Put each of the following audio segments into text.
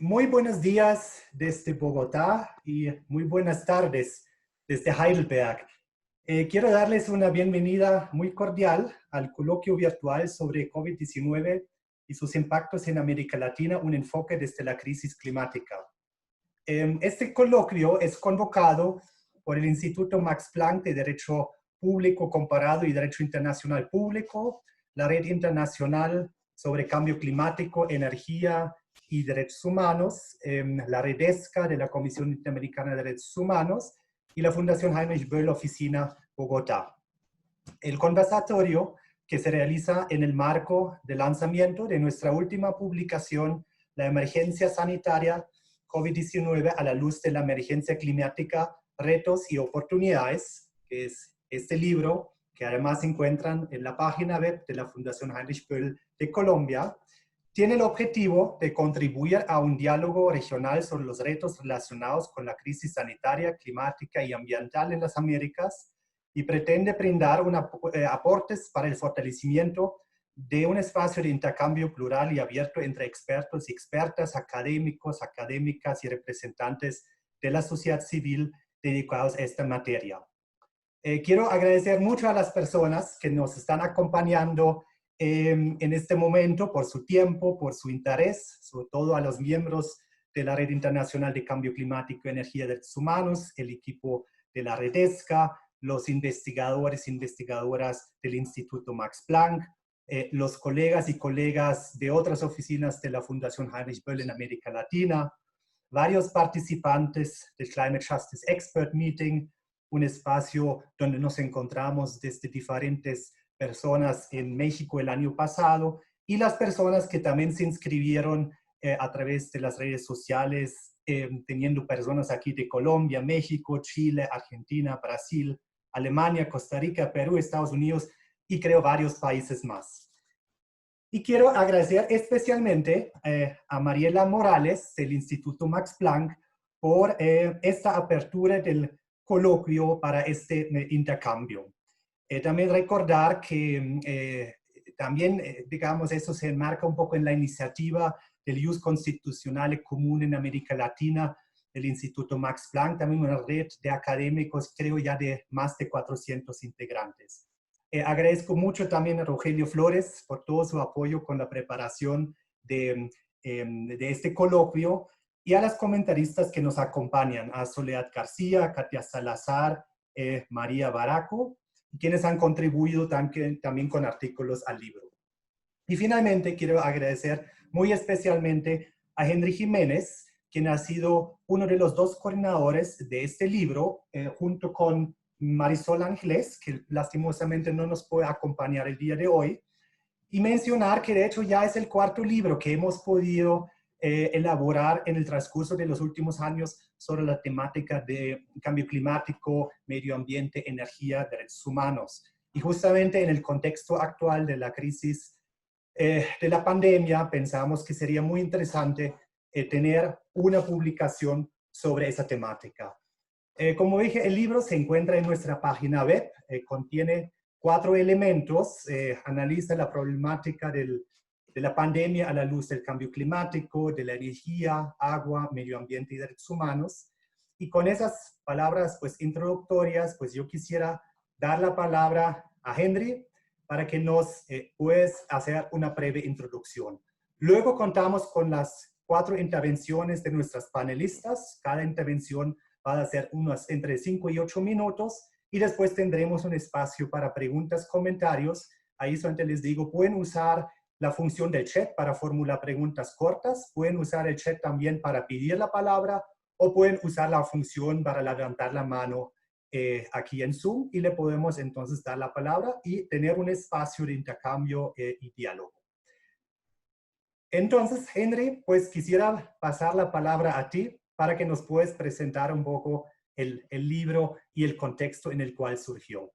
Muy buenos días desde Bogotá y muy buenas tardes desde Heidelberg. Quiero darles una bienvenida muy cordial al coloquio virtual sobre COVID-19 y sus impactos en América Latina, un enfoque desde la crisis climática. Este coloquio es convocado por el Instituto Max Planck de Derecho Público Comparado y Derecho Internacional Público, la Red Internacional sobre Cambio Climático, Energía y Derechos Humanos, la Redesca de la Comisión Interamericana de Derechos Humanos y la Fundación Heinrich Böll, Oficina Bogotá. El conversatorio, que se realiza en el marco del lanzamiento de nuestra última publicación, La emergencia sanitaria COVID-19 a la luz de la emergencia climática, retos y oportunidades, que es este libro, que además se encuentran en la página web de la Fundación Heinrich Böll de Colombia, tiene el objetivo de contribuir a un diálogo regional sobre los retos relacionados con la crisis sanitaria, climática y ambiental en las Américas y pretende brindar aportes para el fortalecimiento de un espacio de intercambio plural y abierto entre expertos y expertas, académicos, académicas y representantes de la sociedad civil dedicados a esta materia. Quiero agradecer mucho a las personas que nos están acompañando en este momento por su tiempo, por su interés, sobre todo a los miembros de la Red Internacional de Cambio Climático y Energía de Derechos Humanos, el equipo de la Redesca, los investigadores e investigadoras del Instituto Max Planck, los colegas y colegas de otras oficinas de la Fundación Heinrich Böll en América Latina, varios participantes del Climate Justice Expert Meeting, un espacio donde nos encontramos desde diferentes personas en México el año pasado, y las personas que también se inscribieron a través de las redes sociales, teniendo personas aquí de Colombia, México, Chile, Argentina, Brasil, Alemania, Costa Rica, Perú, Estados Unidos y creo varios países más. Y quiero agradecer especialmente a Mariela Morales del Instituto Max Planck por esta apertura del coloquio para este intercambio. También recordar que también, digamos, eso se enmarca un poco en la iniciativa del Ius Constitucional Común en América Latina, del Instituto Max Planck, también una red de académicos, creo ya de más de 400 integrantes. Agradezco mucho también a Rogelio Flores por todo su apoyo con la preparación de este coloquio y a las comentaristas que nos acompañan, a Soledad García, Katia Salazar, María Baraco, quienes han contribuido también con artículos al libro. Y finalmente quiero agradecer muy especialmente a Henry Jiménez, quien ha sido uno de los dos coordinadores de este libro, junto con Marisol Ángeles, que lastimosamente no nos puede acompañar el día de hoy, y mencionar que de hecho ya es el cuarto libro que hemos podido elaborar en el transcurso de los últimos años sobre la temática de cambio climático, medio ambiente, energía, derechos humanos. Y justamente en el contexto actual de la crisis de la pandemia, pensamos que sería muy interesante tener una publicación sobre esa temática. Como dije, el libro se encuentra en nuestra página web, contiene 4 elementos, analiza la problemática de la pandemia a la luz del cambio climático, de la energía, agua, medio ambiente y derechos humanos. Y con esas palabras pues, introductorias, pues yo quisiera dar la palabra a Henry para que nos puedas hacer una breve introducción. Luego contamos con las 4 intervenciones de nuestras panelistas. Cada intervención va a ser unos entre 5 y 8 minutos y después tendremos un espacio para preguntas, comentarios. Ahí solamente les digo, pueden usar la función del chat para formular preguntas cortas, pueden usar el chat también para pedir la palabra o pueden usar la función para levantar la mano aquí en Zoom y le podemos entonces dar la palabra y tener un espacio de intercambio y diálogo. Entonces, Henry, pues quisiera pasar la palabra a ti para que nos puedas presentar un poco el libro y el contexto en el cual surgió.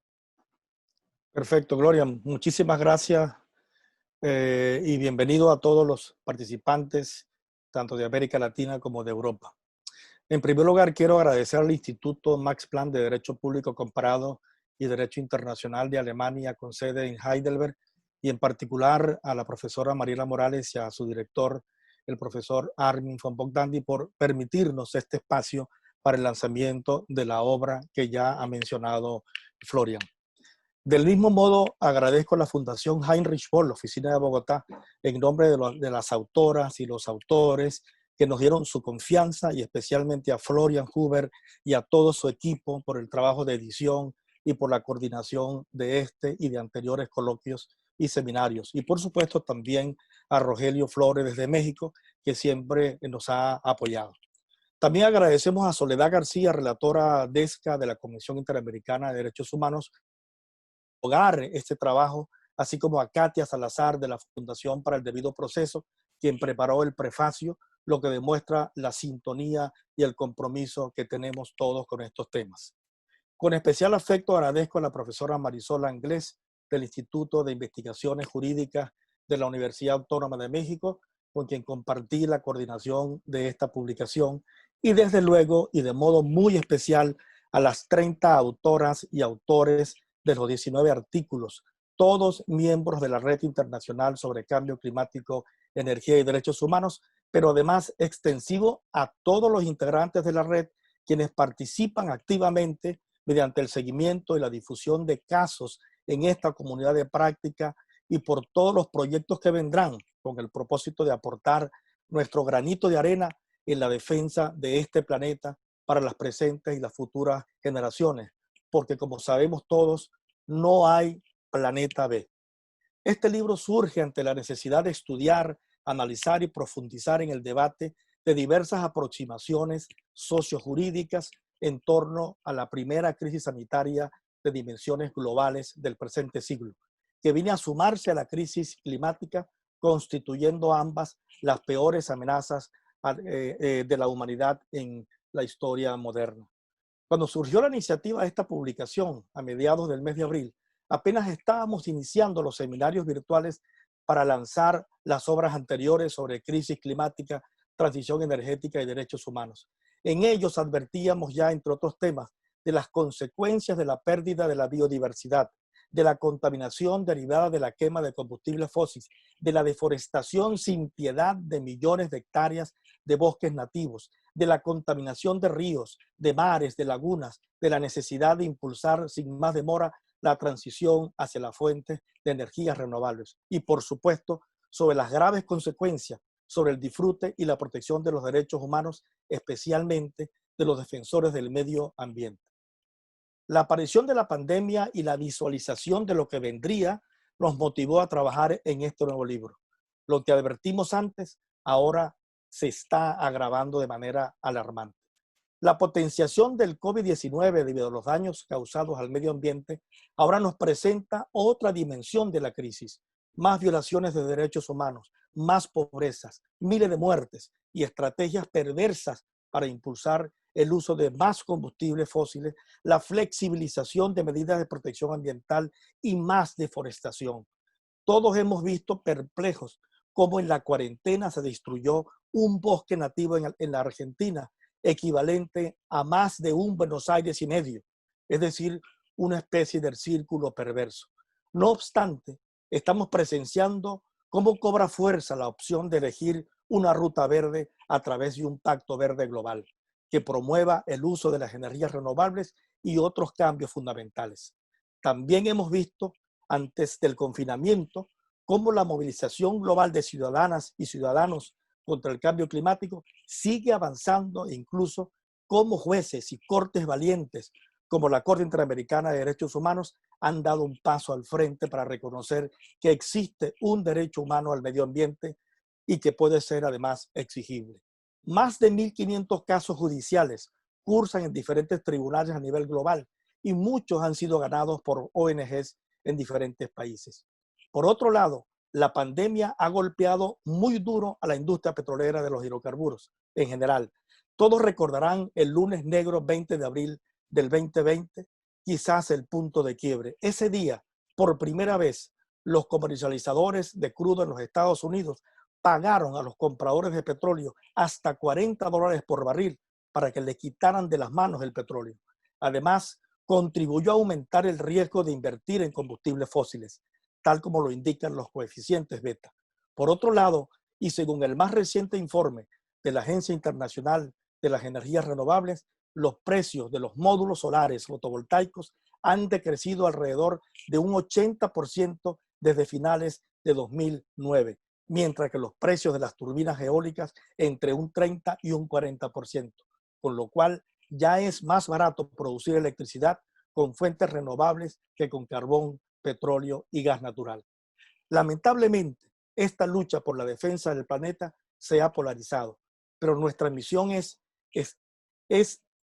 Perfecto, Gloria. Muchísimas gracias y bienvenido a todos los participantes, tanto de América Latina como de Europa. En primer lugar, quiero agradecer al Instituto Max Planck de Derecho Público Comparado y Derecho Internacional de Alemania, con sede en Heidelberg, y en particular a la profesora Mariela Morales y a su director, el profesor Armin von Bogdandy, por permitirnos este espacio para el lanzamiento de la obra que ya ha mencionado Florian. Del mismo modo, agradezco a la Fundación Heinrich Böll, Oficina de Bogotá, en nombre de las autoras y los autores que nos dieron su confianza, y especialmente a Florian Huber y a todo su equipo por el trabajo de edición y por la coordinación de este y de anteriores coloquios y seminarios. Y por supuesto también a Rogelio Flores desde México, que siempre nos ha apoyado. También agradecemos a Soledad García, relatora DESCA de la Convención Interamericana de Derechos Humanos, hogar este trabajo, así como a Katia Salazar de la Fundación para el Debido Proceso, quien preparó el prefacio, lo que demuestra la sintonía y el compromiso que tenemos todos con estos temas. Con especial afecto agradezco a la profesora Marisol Anglés del Instituto de Investigaciones Jurídicas de la Universidad Autónoma de México, con quien compartí la coordinación de esta publicación, y desde luego y de modo muy especial a las 30 autoras y autores de los 19 artículos, todos miembros de la Red Internacional sobre Cambio Climático, Energía y Derechos Humanos, pero además extensivo a todos los integrantes de la red, quienes participan activamente mediante el seguimiento y la difusión de casos en esta comunidad de práctica, y por todos los proyectos que vendrán con el propósito de aportar nuestro granito de arena en la defensa de este planeta para las presentes y las futuras generaciones, porque como sabemos todos, no hay planeta B. Este libro surge ante la necesidad de estudiar, analizar y profundizar en el debate de diversas aproximaciones sociojurídicas en torno a la primera crisis sanitaria de dimensiones globales del presente siglo, que viene a sumarse a la crisis climática, constituyendo ambas las peores amenazas de la humanidad en la historia moderna. Cuando surgió la iniciativa de esta publicación a mediados del mes de abril, apenas estábamos iniciando los seminarios virtuales para lanzar las obras anteriores sobre crisis climática, transición energética y derechos humanos. En ellos advertíamos ya, entre otros temas, de las consecuencias de la pérdida de la biodiversidad, de la contaminación derivada de la quema de combustibles fósiles, de la deforestación sin piedad de millones de hectáreas de bosques nativos, de la contaminación de ríos, de mares, de lagunas, de la necesidad de impulsar sin más demora la transición hacia las fuentes de energías renovables, y por supuesto sobre las graves consecuencias sobre el disfrute y la protección de los derechos humanos, especialmente de los defensores del medio ambiente. La aparición de la pandemia y la visualización de lo que vendría nos motivó a trabajar en este nuevo libro. Lo que advertimos antes ahora se está agravando de manera alarmante. La potenciación del COVID-19 debido a los daños causados al medio ambiente ahora nos presenta otra dimensión de la crisis: más violaciones de derechos humanos, más pobrezas, miles de muertes y estrategias perversas para impulsar el uso de más combustibles fósiles, la flexibilización de medidas de protección ambiental y más deforestación. Todos hemos visto perplejos cómo en la cuarentena se destruyó un bosque nativo en la Argentina, equivalente a más de un Buenos Aires y medio, es decir, una especie de círculo perverso. No obstante, estamos presenciando cómo cobra fuerza la opción de elegir una ruta verde a través de un pacto verde global que promueva el uso de las energías renovables y otros cambios fundamentales. También hemos visto antes del confinamiento cómo la movilización global de ciudadanas y ciudadanos contra el cambio climático sigue avanzando, e incluso cómo jueces y cortes valientes como la Corte Interamericana de Derechos Humanos han dado un paso al frente para reconocer que existe un derecho humano al medio ambiente y que puede ser además exigible. Más de 1.500 casos judiciales cursan en diferentes tribunales a nivel global, y muchos han sido ganados por ONGs en diferentes países. Por otro lado, la pandemia ha golpeado muy duro a la industria petrolera de los hidrocarburos en general. Todos recordarán el lunes negro 20 de abril del 2020, quizás el punto de quiebre. Ese día, por primera vez, los comercializadores de crudo en los Estados Unidos pagaron a los compradores de petróleo hasta $40 por barril para que le quitaran de las manos el petróleo. Además, contribuyó a aumentar el riesgo de invertir en combustibles fósiles, tal como lo indican los coeficientes beta. Por otro lado, y según el más reciente informe de la Agencia Internacional de las Energías Renovables, los precios de los módulos solares fotovoltaicos han decrecido alrededor de un 80% desde finales de 2009, mientras que los precios de las turbinas eólicas entre un 30 y un 40%, con lo cual ya es más barato producir electricidad con fuentes renovables que con carbón, petróleo y gas natural. Lamentablemente, esta lucha por la defensa del planeta se ha polarizado, pero nuestra misión es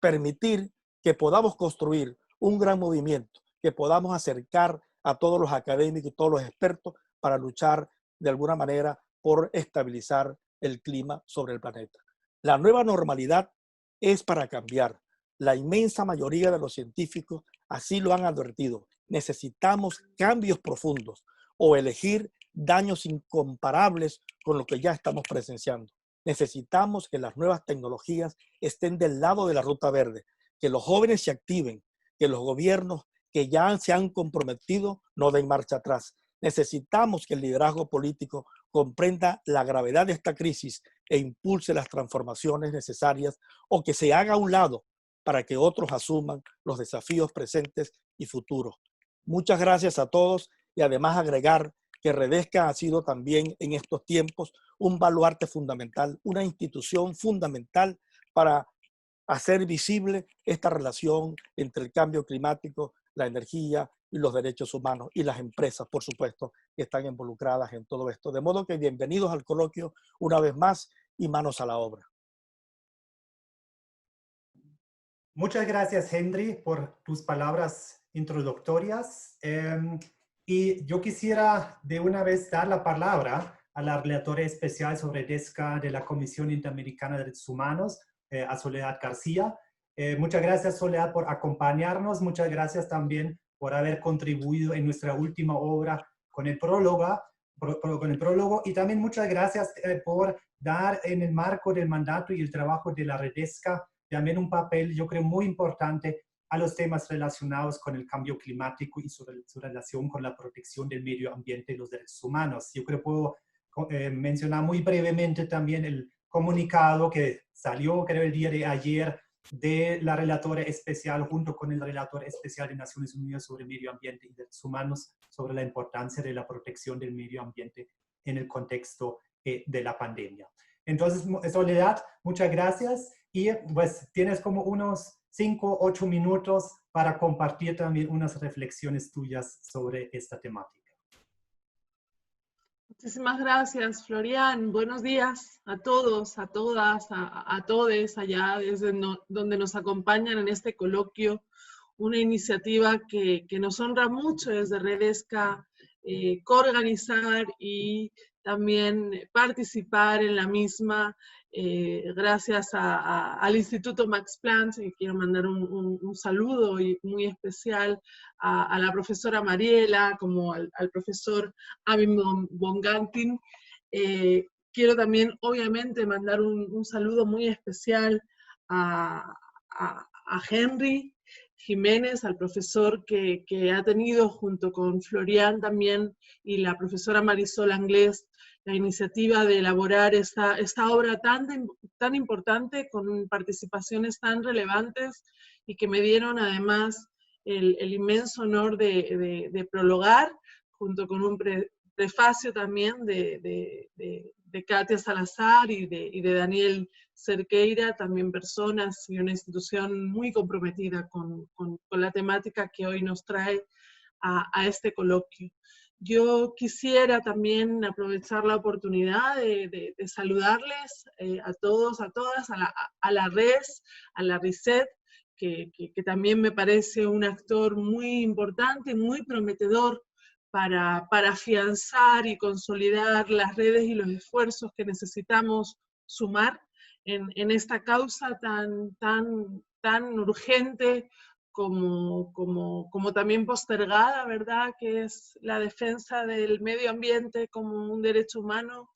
permitir que podamos construir un gran movimiento, que podamos acercar a todos los académicos y todos los expertos para luchar de alguna manera por estabilizar el clima sobre el planeta. La nueva normalidad es para cambiar. La inmensa mayoría de los científicos así lo han advertido. Necesitamos cambios profundos o elegir daños incomparables con lo que ya estamos presenciando. Necesitamos que las nuevas tecnologías estén del lado de la ruta verde, que los jóvenes se activen, que los gobiernos que ya se han comprometido no den marcha atrás. Necesitamos que el liderazgo político comprenda la gravedad de esta crisis e impulse las transformaciones necesarias o que se haga a un lado para que otros asuman los desafíos presentes y futuros. Muchas gracias a todos y además agregar que Redesca ha sido también en estos tiempos un baluarte fundamental, una institución fundamental para hacer visible esta relación entre el cambio climático, la energía y los derechos humanos y las empresas, por supuesto, que están involucradas en todo esto. De modo que bienvenidos al coloquio una vez más y manos a la obra. Muchas gracias, Henry, por tus palabras introductorias. Y yo quisiera de una vez dar la palabra a la relatora especial sobre DESCA de la Comisión Interamericana de Derechos Humanos, a Soledad García. Muchas gracias, Soledad, por acompañarnos. Muchas gracias también por haber contribuido en nuestra última obra con el prólogo. Y también muchas gracias por dar en el marco del mandato y el trabajo de la Redesca también un papel, yo creo, muy importante a los temas relacionados con el cambio climático y su relación con la protección del medio ambiente y los derechos humanos. Yo creo que puedo mencionar muy brevemente también el comunicado que salió, creo, el día de ayer de la relatora especial junto con el relator especial de Naciones Unidas sobre medio ambiente y derechos humanos sobre la importancia de la protección del medio ambiente en el contexto de la pandemia. Entonces, Soledad, muchas gracias y pues tienes como unos 5 o 8 minutos para compartir también unas reflexiones tuyas sobre esta temática. Muchísimas gracias, Florian. Buenos días a todos, a todas, a todes allá desde donde nos acompañan en este coloquio. Una iniciativa que nos honra mucho desde Redesca, coorganizar y también participar en la misma, gracias al Instituto Max Planck. Quiero mandar un saludo muy especial a la profesora Mariela, como al profesor Abim Bongantin. Quiero también, obviamente, mandar un saludo muy especial a Henry Jiménez, al profesor que ha tenido junto con Florian también y la profesora Marisol Anglés la iniciativa de elaborar esta obra tan importante con participaciones tan relevantes y que me dieron además el inmenso honor de prologar junto con un prefacio también de Katia Salazar y de Daniel Cerqueira, también personas y una institución muy comprometida con la temática que hoy nos trae a este coloquio. Yo quisiera también aprovechar la oportunidad de saludarles a todos, a todas, a la RES, a la RISET, que también me parece un actor muy importante, muy prometedor para afianzar y consolidar las redes y los esfuerzos que necesitamos sumar en esta causa tan urgente como también postergada, ¿verdad? Que es la defensa del medio ambiente como un derecho humano,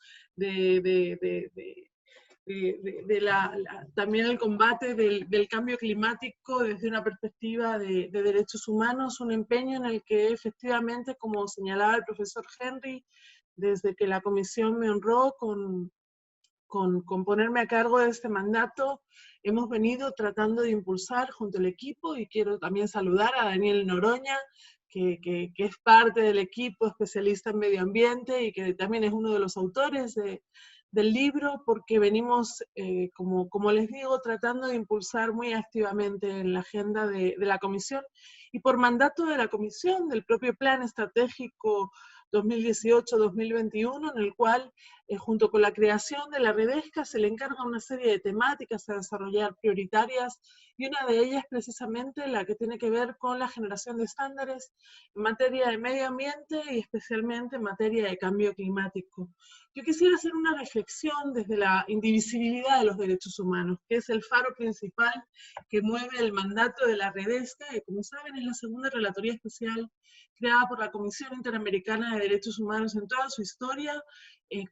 también el combate del cambio climático desde una perspectiva de derechos humanos, un empeño en el que efectivamente, como señalaba el profesor Henry, desde que la comisión me honró con ponerme a cargo de este mandato, hemos venido tratando de impulsar junto al equipo, y quiero también saludar a Daniel Noroña, que es parte del equipo especialista en medio ambiente y que también es uno de los autores del libro, porque venimos, como les digo, tratando de impulsar muy activamente en la agenda de la comisión, y por mandato de la comisión, del propio Plan Estratégico 2018-2021, en el cual, junto con la creación de la Redesca, se le encarga una serie de temáticas a desarrollar prioritarias, y una de ellas precisamente la que tiene que ver con la generación de estándares en materia de medio ambiente y especialmente en materia de cambio climático. Yo quisiera hacer una reflexión desde la indivisibilidad de los derechos humanos, que es el faro principal que mueve el mandato de la Redesca, que, como saben, es la segunda relatoría especial creada por la Comisión Interamericana de Derechos Humanos en toda su historia,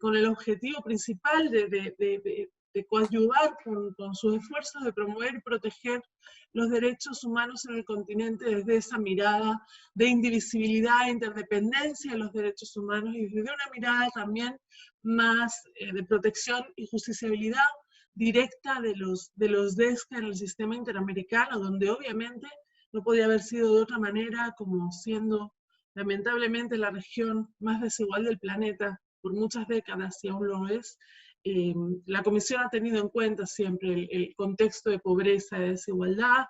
con el objetivo principal de coadyuvar con sus esfuerzos de promover y proteger los derechos humanos en el continente desde esa mirada de indivisibilidad e interdependencia de los derechos humanos, y desde una mirada también más de protección y justiciabilidad directa de los DESCA en el sistema interamericano, donde obviamente no podía haber sido de otra manera, como siendo lamentablemente la región más desigual del planeta por muchas décadas, y aún lo es. La Comisión ha tenido en cuenta siempre el contexto de pobreza y desigualdad,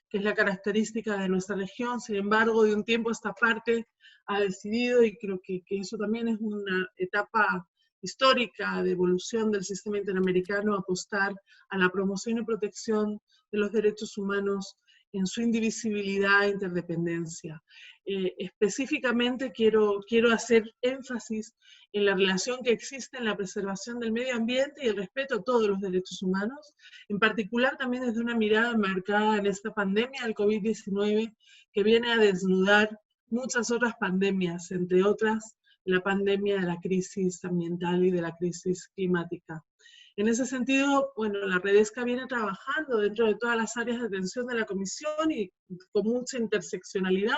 que es la característica de nuestra región. Sin embargo, de un tiempo a esta parte ha decidido, y creo que eso también es una etapa histórica de evolución del sistema interamericano, apostar a la promoción y protección de los derechos humanos en su indivisibilidad e interdependencia. Específicamente quiero hacer énfasis en la relación que existe en la preservación del medio ambiente y el respeto a todos los derechos humanos, en particular también desde una mirada marcada en esta pandemia del COVID-19, que viene a desnudar muchas otras pandemias, entre otras la pandemia de la crisis ambiental y de la crisis climática. En ese sentido, bueno, la Redesca viene trabajando dentro de todas las áreas de atención de la Comisión y con mucha interseccionalidad,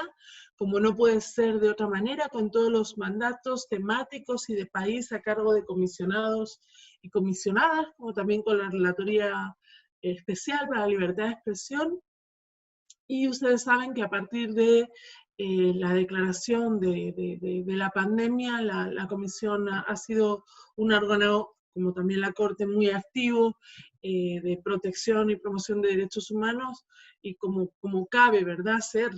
como no puede ser de otra manera, con todos los mandatos temáticos y de país a cargo de comisionados y comisionadas, como también con la Relatoría Especial para la Libertad de Expresión. Y ustedes saben que a partir de la declaración de la pandemia, la Comisión ha sido un órgano, como también la Corte, muy activo de protección y promoción de derechos humanos, y como cabe, ¿verdad?, ser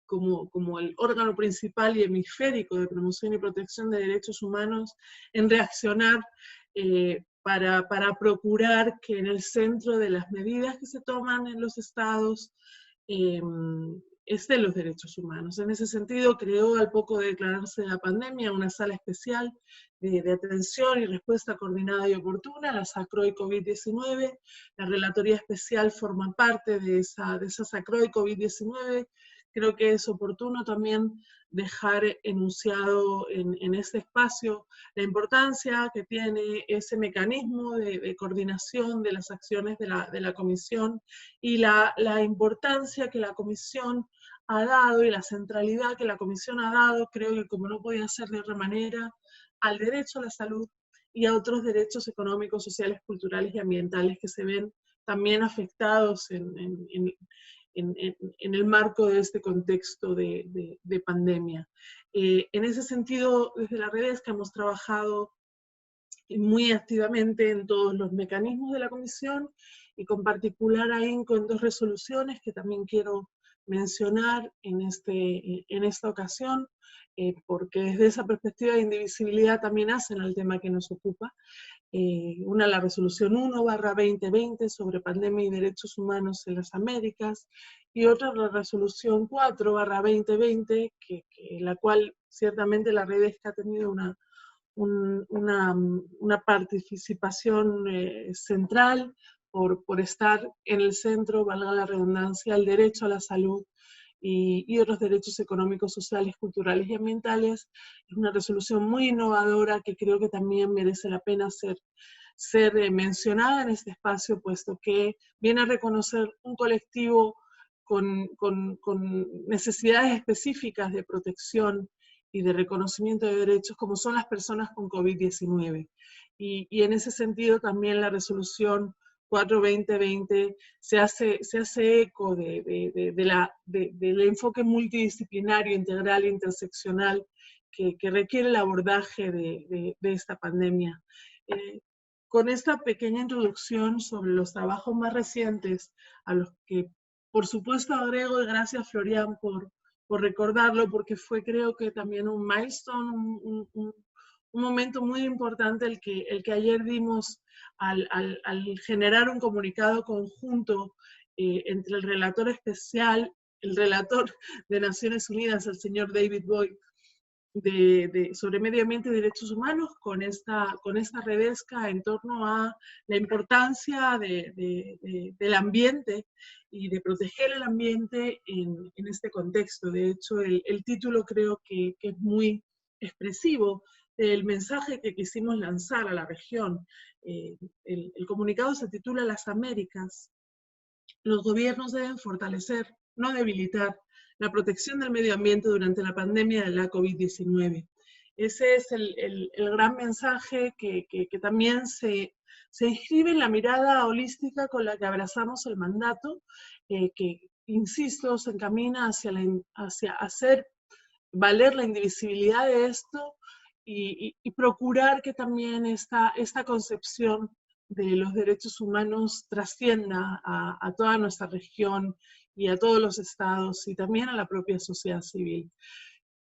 como el órgano principal y hemisférico de promoción y protección de derechos humanos, en reaccionar para procurar que en el centro de las medidas que se toman en los estados estén los derechos humanos. En ese sentido, creó, al poco de declararse la pandemia, una sala especial de atención y respuesta coordinada y oportuna, la SACROI COVID-19. La Relatoría Especial forma parte de esa SACROI COVID-19. Creo que es oportuno también dejar enunciado en este espacio la importancia que tiene ese mecanismo de coordinación de las acciones de la Comisión, y la importancia que la Comisión ha dado y la centralidad que la Comisión ha dado, creo que como no podía ser de otra manera, al derecho a la salud y a otros derechos económicos, sociales, culturales y ambientales que se ven también afectados en el marco de este contexto de pandemia. En ese sentido, desde la Redesca hemos trabajado muy activamente en todos los mecanismos de la Comisión, y con particular ahí con dos resoluciones que también quiero mencionar en esta ocasión, porque desde esa perspectiva de indivisibilidad también hacen al tema que nos ocupa. Una, la resolución 1/2020 sobre pandemia y derechos humanos en las Américas, y otra, la resolución 4/2020, la cual ciertamente la Redesca ha tenido una participación central por estar en el centro, valga la redundancia, el derecho a la salud y otros derechos económicos, sociales, culturales y ambientales. Es una resolución muy innovadora que creo que también merece la pena ser mencionada en este espacio, puesto que viene a reconocer un colectivo con necesidades específicas de protección y de reconocimiento de derechos como son las personas con COVID-19. Y en ese sentido también la resolución 4-2020 se hace eco del enfoque multidisciplinario, integral e interseccional que requiere el abordaje de esta pandemia. Con esta pequeña introducción sobre los trabajos más recientes, a los que por supuesto agrego, y gracias Florian por recordarlo, porque fue creo que también un milestone, un momento muy importante el que ayer dimos al generar un comunicado conjunto entre el relator especial, el relator de Naciones Unidas, el señor David Boyd, sobre medio ambiente y derechos humanos, con esta redesca en torno a la importancia del ambiente y de proteger el ambiente en este contexto. De hecho, el título creo que es muy expresivo del mensaje que quisimos lanzar a la región. El comunicado se titula Las Américas. Los gobiernos deben fortalecer, no debilitar, la protección del medio ambiente durante la pandemia de la COVID-19. Ese es el gran mensaje que también se inscribe en la mirada holística con la que abrazamos el mandato, que, insisto, se encamina hacia hacer valer la indivisibilidad de esto y procurar que también esta concepción de los derechos humanos trascienda a toda nuestra región y a todos los estados y también a la propia sociedad civil.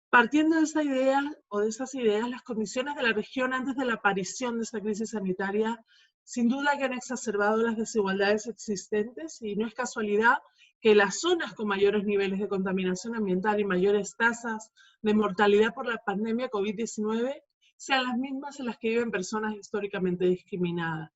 Partiendo de esa idea o de esas ideas, las condiciones de la región antes de la aparición de esta crisis sanitaria sin duda que han exacerbado las desigualdades existentes, y no es casualidad que las zonas con mayores niveles de contaminación ambiental y mayores tasas de mortalidad por la pandemia COVID-19 sean las mismas en las que viven personas históricamente discriminadas.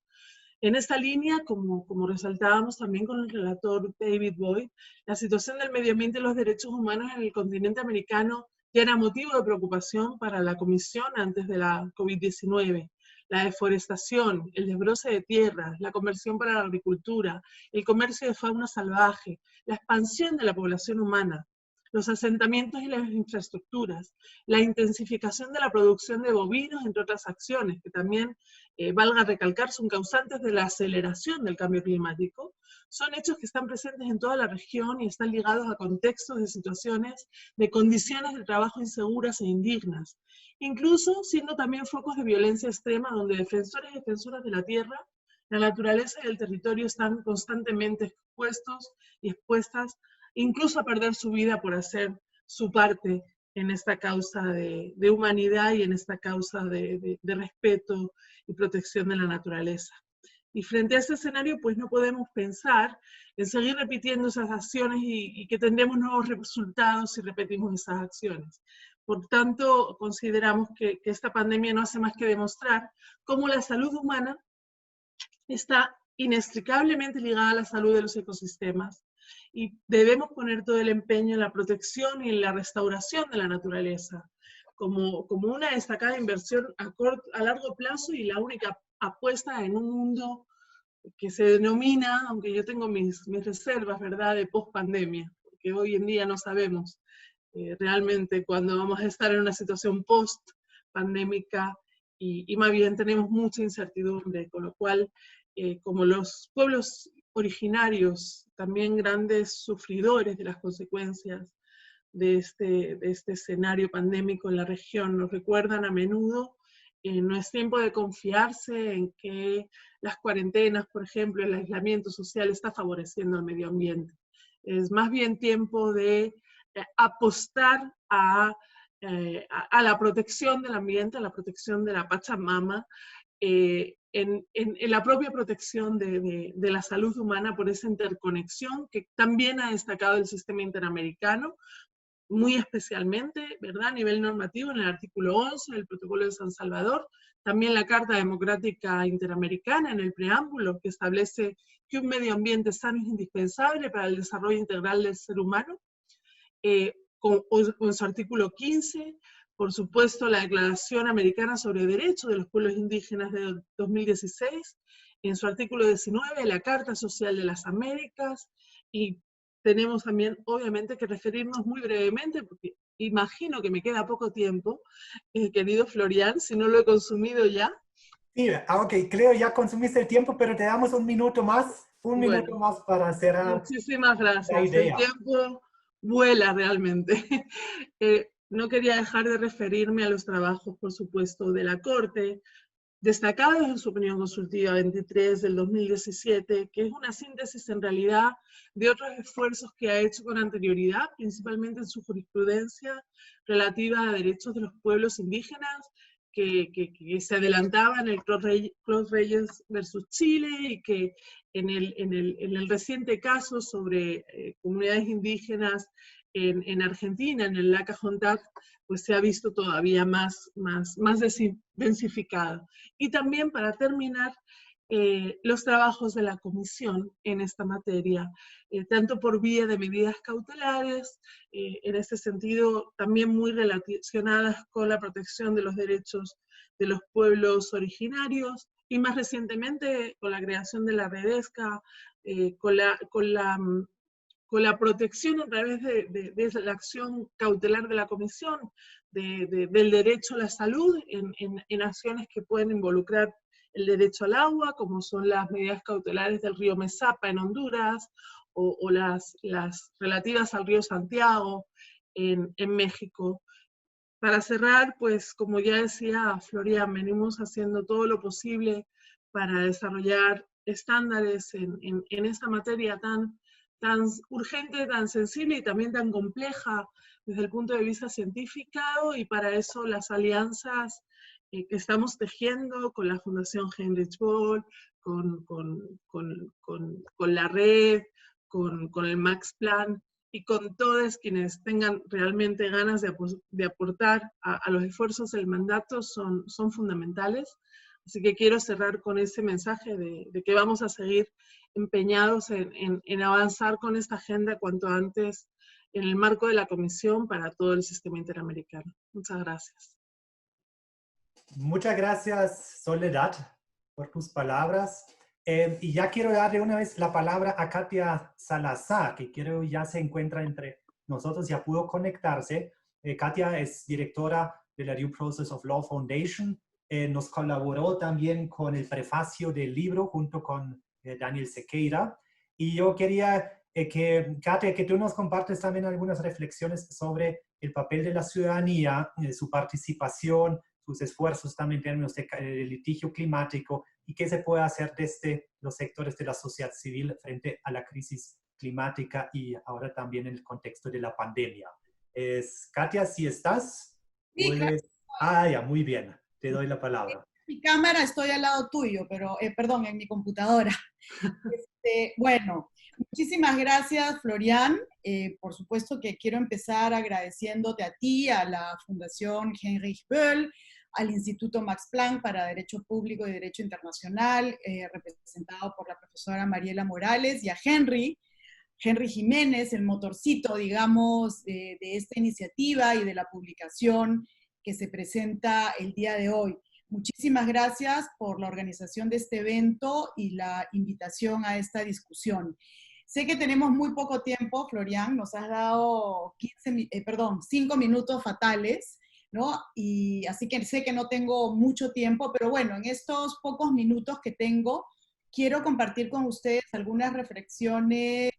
En esta línea, como resaltábamos también con el relator David Boyd, la situación del medio ambiente y los derechos humanos en el continente americano ya era motivo de preocupación para la Comisión antes de la COVID-19. La deforestación, el desbroce de tierras, la conversión para la agricultura, el comercio de fauna salvaje, la expansión de la población humana, los asentamientos y las infraestructuras, la intensificación de la producción de bovinos, entre otras acciones, que también, valga recalcar, son causantes de la aceleración del cambio climático, son hechos que están presentes en toda la región y están ligados a contextos de situaciones de condiciones de trabajo inseguras e indignas, incluso siendo también focos de violencia extrema donde defensores y defensoras de la tierra, la naturaleza y el territorio están constantemente expuestos y expuestas incluso a perder su vida por hacer su parte en esta causa de humanidad y en esta causa de respeto y protección de la naturaleza. Y frente a este escenario, pues no podemos pensar en seguir repitiendo esas acciones y que tendremos nuevos resultados si repetimos esas acciones. Por tanto, consideramos que esta pandemia no hace más que demostrar cómo la salud humana está inextricablemente ligada a la salud de los ecosistemas, y debemos poner todo el empeño en la protección y en la restauración de la naturaleza, como una destacada inversión a largo plazo y la única apuesta en un mundo que se denomina, aunque yo tengo mis reservas, ¿verdad?, de post-pandemia, porque hoy en día no sabemos realmente cuándo vamos a estar en una situación post-pandémica y más bien tenemos mucha incertidumbre, con lo cual, como los pueblos originarios, también grandes sufridores de las consecuencias de este escenario pandémico en la región, nos recuerdan a menudo, no es tiempo de confiarse en que las cuarentenas, por ejemplo, el aislamiento social está favoreciendo al medio ambiente. Es más bien tiempo de apostar a la protección del ambiente, a la protección de la Pachamama, en la propia protección de la salud humana por esa interconexión que también ha destacado el sistema interamericano, muy especialmente, ¿verdad?, a nivel normativo en el artículo 11 del Protocolo de San Salvador, también la Carta Democrática Interamericana en el preámbulo que establece que un medio ambiente sano es indispensable para el desarrollo integral del ser humano, con su artículo 15, por supuesto la Declaración Americana sobre Derechos de los Pueblos Indígenas de 2016, en su artículo 19, la Carta Social de las Américas, y tenemos también, obviamente, que referirnos muy brevemente, porque imagino que me queda poco tiempo, querido Florian, si no lo he consumido ya. Sí, ok, creo ya consumiste el tiempo, pero te damos un minuto más, Bueno, para cerrar muchísimas la gracias. El idea. tiempo vuela realmente. No quería dejar de referirme a los trabajos, por supuesto, de la Corte, destacados en su opinión consultiva 23 del 2017, que es una síntesis en realidad de otros esfuerzos que ha hecho con anterioridad, principalmente en su jurisprudencia relativa a derechos de los pueblos indígenas, que se adelantaba en el Clos Reyes versus Chile y que en el reciente caso sobre comunidades indígenas en Argentina, en el Laca-Hontat, pues se ha visto todavía más densificado. Y también, para terminar, los trabajos de la comisión en esta materia, tanto por vía de medidas cautelares, en este sentido también muy relacionadas con la protección de los derechos de los pueblos originarios, y más recientemente con la creación de la Redesca, con la protección a través de la acción cautelar de la comisión, del derecho a la salud en acciones que pueden involucrar el derecho al agua, como son las medidas cautelares del río Mesapa en Honduras, o las relativas al río Santiago en México. Para cerrar, pues como ya decía Florian, venimos haciendo todo lo posible para desarrollar estándares en esta materia tan urgente, tan sensible y también tan compleja desde el punto de vista científico, y para eso las alianzas que estamos tejiendo con la Fundación Heinrich Böll, con la red, con el Max Planck, y con todos quienes tengan realmente ganas de aportar a los esfuerzos del mandato son fundamentales. Así que quiero cerrar con ese mensaje de que vamos a seguir empeñados en avanzar con esta agenda cuanto antes en el marco de la Comisión para todo el sistema interamericano. Muchas gracias. Muchas gracias, Soledad, por tus palabras. Y ya quiero darle una vez la palabra a Katia Salazar, que creo ya se encuentra entre nosotros, ya pudo conectarse. Katia es directora de la Due Process of Law Foundation. Nos colaboró también con el prefacio del libro junto con Daniel Sequeira. Y yo quería Katia, que tú nos compartes también algunas reflexiones sobre el papel de la ciudadanía, su participación, sus esfuerzos también en términos de litigio climático, y qué se puede hacer desde los sectores de la sociedad civil frente a la crisis climática y ahora también en el contexto de la pandemia. Katia, si estás, sí, claro. Ya, muy bien, te doy la palabra. Mi cámara estoy al lado tuyo, pero, perdón, en mi computadora. Bueno, muchísimas gracias, Florian. Por supuesto que quiero empezar agradeciéndote a ti, a la Fundación Heinrich Böll, al Instituto Max Planck para Derecho Público y Derecho Internacional, representado por la profesora Mariela Morales, y a Henry Jiménez, el motorcito, digamos, de esta iniciativa y de la publicación que se presenta el día de hoy. Muchísimas gracias por la organización de este evento y la invitación a esta discusión. Sé que tenemos muy poco tiempo, Florian, nos has dado 5 minutos fatales, ¿no? Y así que sé que no tengo mucho tiempo, pero bueno, en estos pocos minutos que tengo, quiero compartir con ustedes algunas reflexiones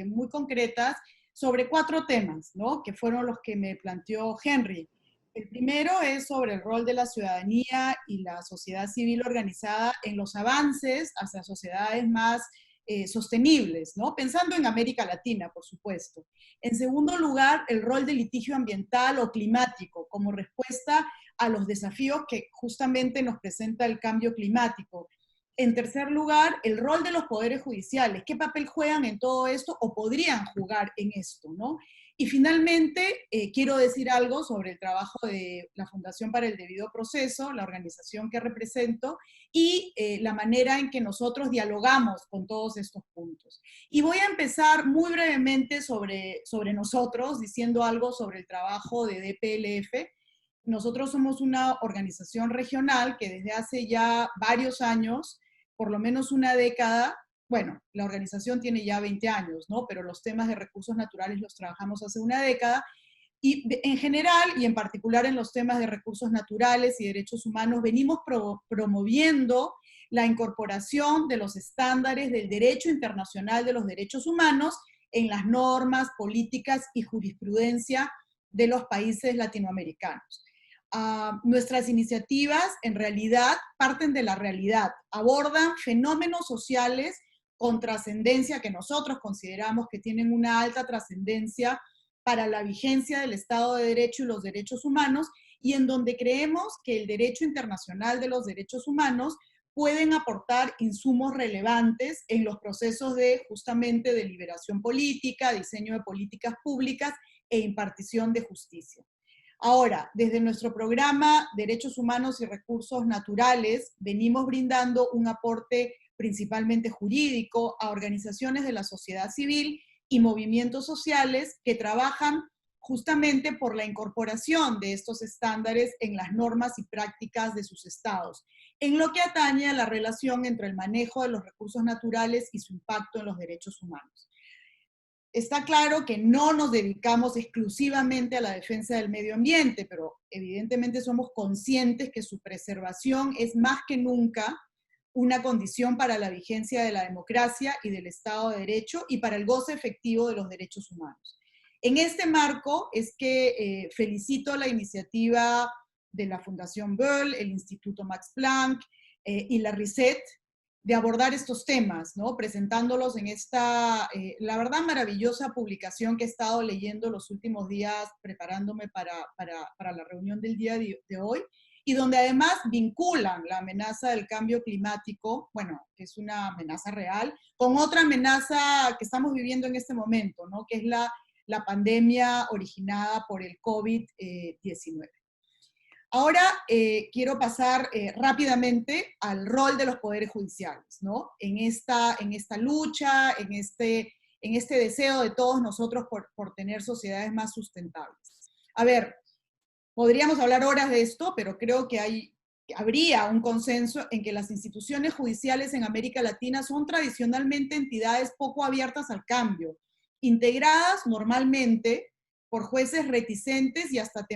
muy concretas sobre 4 temas, ¿no? Que fueron los que me planteó Henry. El primero es sobre el rol de la ciudadanía y la sociedad civil organizada en los avances hacia sociedades más sostenibles, ¿no? Pensando en América Latina, por supuesto. En segundo lugar, el rol del litigio ambiental o climático como respuesta a los desafíos que justamente nos presenta el cambio climático. En tercer lugar, el rol de los poderes judiciales. ¿Qué papel juegan en todo esto o podrían jugar en esto, ¿no? Y finalmente, quiero decir algo sobre el trabajo de la Fundación para el Debido Proceso, la organización que represento, y la manera en que nosotros dialogamos con todos estos puntos. Y voy a empezar muy brevemente sobre nosotros, diciendo algo sobre el trabajo de DPLF. Nosotros somos una organización regional que desde hace ya varios años, por lo menos una década, bueno, la organización tiene ya 20 años, ¿no? Pero los temas de recursos naturales los trabajamos hace una década, Y en general, y en particular en los temas de recursos naturales y derechos humanos, venimos promoviendo la incorporación de los estándares del derecho internacional de los derechos humanos en las normas, políticas y jurisprudencia de los países latinoamericanos. Nuestras iniciativas, en realidad, parten de la realidad, abordan fenómenos sociales con trascendencia que nosotros consideramos que tienen una alta trascendencia para la vigencia del Estado de Derecho y los derechos humanos, y en donde creemos que el derecho internacional de los derechos humanos pueden aportar insumos relevantes en los procesos de justamente de liberación política, diseño de políticas públicas e impartición de justicia. Ahora, desde nuestro programa Derechos Humanos y Recursos Naturales, venimos brindando un aporte principalmente jurídico a organizaciones de la sociedad civil y movimientos sociales que trabajan justamente por la incorporación de estos estándares en las normas y prácticas de sus estados, en lo que atañe a la relación entre el manejo de los recursos naturales y su impacto en los derechos humanos. Está claro que no nos dedicamos exclusivamente a la defensa del medio ambiente, pero evidentemente somos conscientes que su preservación es más que nunca una condición para la vigencia de la democracia y del Estado de Derecho y para el goce efectivo de los derechos humanos. En este marco es que felicito la iniciativa de la Fundación Böll, el Instituto Max Planck y la RISET de abordar estos temas, ¿no? Presentándolos en esta, la verdad, maravillosa publicación que he estado leyendo los últimos días preparándome para la reunión del día de hoy, y donde además vinculan la amenaza del cambio climático, bueno, que es una amenaza real, con otra amenaza que estamos viviendo en este momento, ¿no? Que es la pandemia originada por el COVID-19. Ahora quiero pasar rápidamente al rol de los poderes judiciales, ¿no? En esta lucha, en este deseo de todos nosotros por tener sociedades más sustentables. A ver, podríamos hablar horas de esto, pero creo que habría un consenso en que las instituciones judiciales en América Latina son tradicionalmente entidades poco abiertas al cambio, integradas normalmente por jueces reticentes y hasta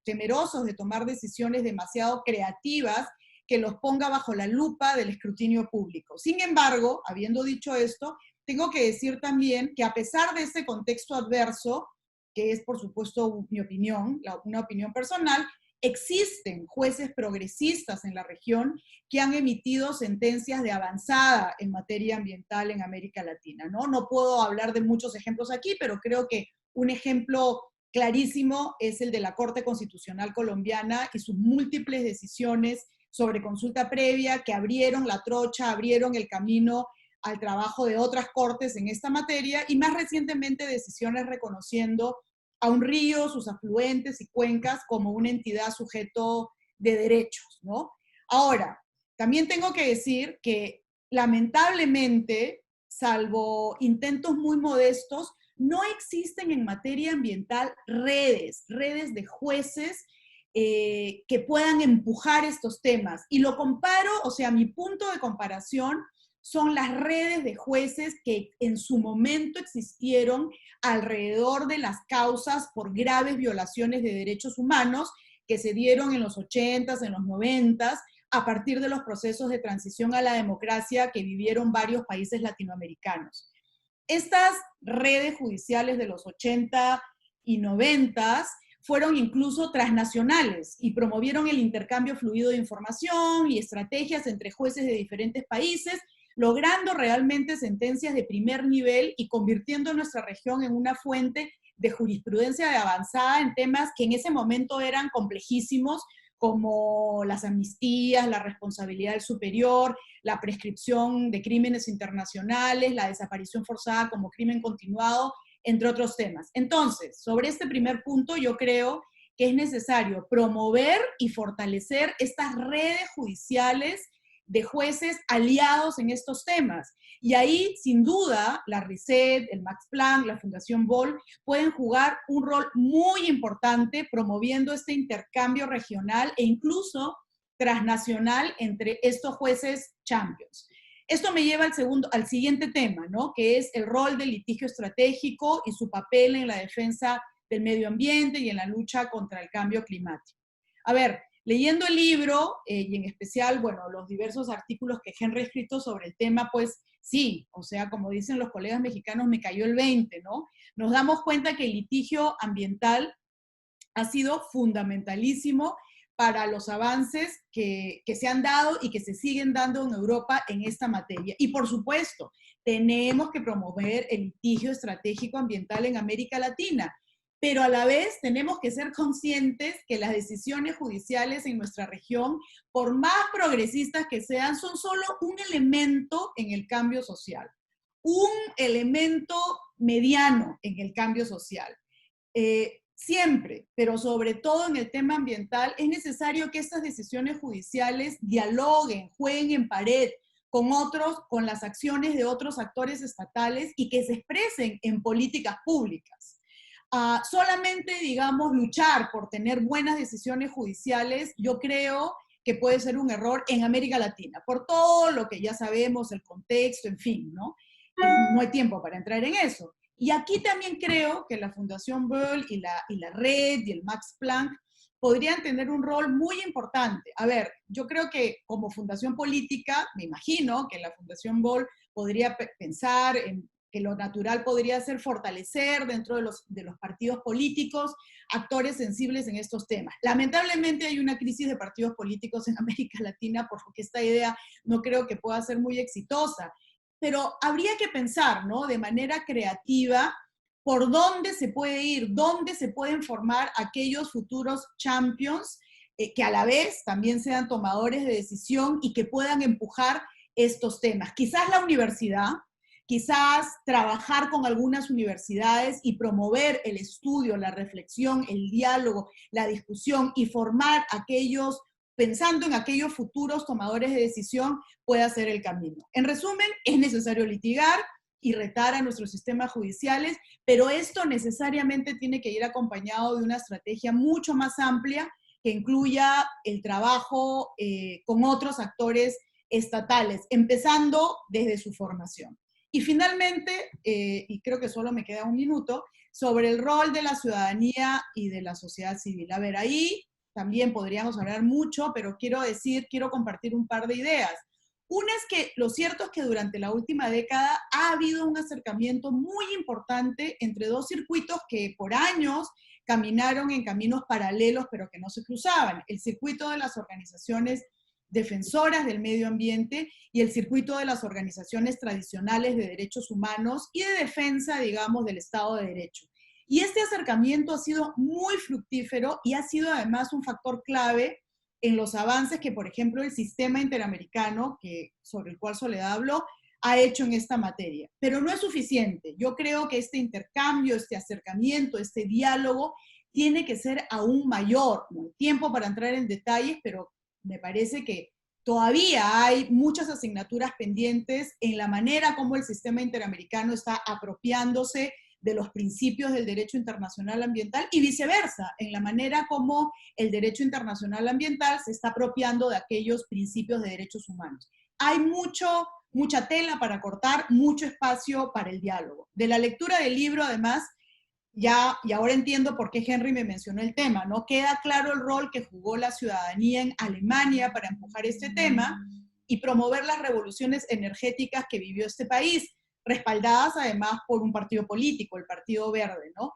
temerosos de tomar decisiones demasiado creativas que los ponga bajo la lupa del escrutinio público. Sin embargo, habiendo dicho esto, tengo que decir también que a pesar de este contexto adverso, que es por supuesto mi opinión, una opinión personal, existen jueces progresistas en la región que han emitido sentencias de avanzada en materia ambiental en América Latina, ¿no? No puedo hablar de muchos ejemplos aquí, pero creo que un ejemplo clarísimo es el de la Corte Constitucional Colombiana y sus múltiples decisiones sobre consulta previa que abrieron la trocha, abrieron el camino al trabajo de otras cortes en esta materia, y más recientemente decisiones reconociendo a un río, sus afluentes y cuencas como una entidad sujeto de derechos, ¿no? Ahora, también tengo que decir que lamentablemente, salvo intentos muy modestos, no existen en materia ambiental redes de jueces que puedan empujar estos temas. Y lo comparo, o sea, mi punto de comparación son las redes de jueces que en su momento existieron alrededor de las causas por graves violaciones de derechos humanos que se dieron en los 80s, en los 90s, a partir de los procesos de transición a la democracia que vivieron varios países latinoamericanos. Estas redes judiciales de los 80 y 90s fueron incluso transnacionales y promovieron el intercambio fluido de información y estrategias entre jueces de diferentes países, logrando realmente sentencias de primer nivel y convirtiendo nuestra región en una fuente de jurisprudencia de avanzada en temas que en ese momento eran complejísimos, como las amnistías, la responsabilidad del superior, la prescripción de crímenes internacionales, la desaparición forzada como crimen continuado, entre otros temas. Entonces, sobre este primer punto, yo creo que es necesario promover y fortalecer estas redes judiciales de jueces aliados en estos temas. Y ahí, sin duda, la RISET, el Max Planck, la Fundación Böll pueden jugar un rol muy importante promoviendo este intercambio regional e incluso transnacional entre estos jueces champions. Esto me lleva al siguiente tema, ¿no? Que es el rol del litigio estratégico y su papel en la defensa del medio ambiente y en la lucha contra el cambio climático. A ver, leyendo el libro, y en especial, bueno, los diversos artículos que Henry ha escrito sobre el tema, pues sí, o sea, como dicen los colegas mexicanos, me cayó el 20, ¿no? Nos damos cuenta que el litigio ambiental ha sido fundamentalísimo para los avances que se han dado y que se siguen dando en Europa en esta materia. Y por supuesto, tenemos que promover el litigio estratégico ambiental en América Latina, pero a la vez tenemos que ser conscientes que las decisiones judiciales en nuestra región, por más progresistas que sean, son solo un elemento en el cambio social, un elemento mediano en el cambio social. Siempre, pero sobre todo en el tema ambiental, es necesario que estas decisiones judiciales dialoguen, jueguen en pared con otros, con las acciones de otros actores estatales y que se expresen en políticas públicas. Solamente, digamos, luchar por tener buenas decisiones judiciales, yo creo que puede ser un error en América Latina, por todo lo que ya sabemos, el contexto, en fin, ¿no? No hay tiempo para entrar en eso. Y aquí también creo que la Fundación Böll y la Red y el Max Planck podrían tener un rol muy importante. A ver, yo creo que como fundación política, me imagino que la Fundación Böll podría pensar en que lo natural podría ser fortalecer dentro de los partidos políticos actores sensibles en estos temas. Lamentablemente hay una crisis de partidos políticos en América Latina, por lo que esta idea no creo que pueda ser muy exitosa. Pero habría que pensar, ¿no?, de manera creativa por dónde se puede ir, dónde se pueden formar aquellos futuros champions que a la vez también sean tomadores de decisión y que puedan empujar estos temas. Quizás la universidad, quizás trabajar con algunas universidades y promover el estudio, la reflexión, el diálogo, la discusión y formar aquellos, pensando en aquellos futuros tomadores de decisión, pueda ser el camino. En resumen, es necesario litigar y retar a nuestros sistemas judiciales, pero esto necesariamente tiene que ir acompañado de una estrategia mucho más amplia que incluya el trabajo con otros actores estatales, empezando desde su formación. Y finalmente, y creo que solo me queda un minuto, sobre el rol de la ciudadanía y de la sociedad civil. A ver, ahí también podríamos hablar mucho, pero quiero compartir un par de ideas. Una es que lo cierto es que durante la última década ha habido un acercamiento muy importante entre dos circuitos que por años caminaron en caminos paralelos, pero que no se cruzaban. El circuito de las organizaciones defensoras del medio ambiente y el circuito de las organizaciones tradicionales de derechos humanos y de defensa, digamos, del Estado de Derecho. Y este acercamiento ha sido muy fructífero y ha sido además un factor clave en los avances que, por ejemplo, el sistema interamericano, sobre el cual Soledad habló, ha hecho en esta materia. Pero no es suficiente. Yo creo que este intercambio, este acercamiento, este diálogo tiene que ser aún mayor. No hay tiempo para entrar en detalles, pero me parece que todavía hay muchas asignaturas pendientes en la manera como el sistema interamericano está apropiándose de los principios del derecho internacional ambiental y viceversa, en la manera como el derecho internacional ambiental se está apropiando de aquellos principios de derechos humanos. Hay mucha tela para cortar, mucho espacio para el diálogo. De la lectura del libro, además, y ahora entiendo por qué Henry me mencionó el tema, ¿no? Queda claro el rol que jugó la ciudadanía en Alemania para empujar este tema y promover las revoluciones energéticas que vivió este país, respaldadas además por un partido político, el Partido Verde, ¿no?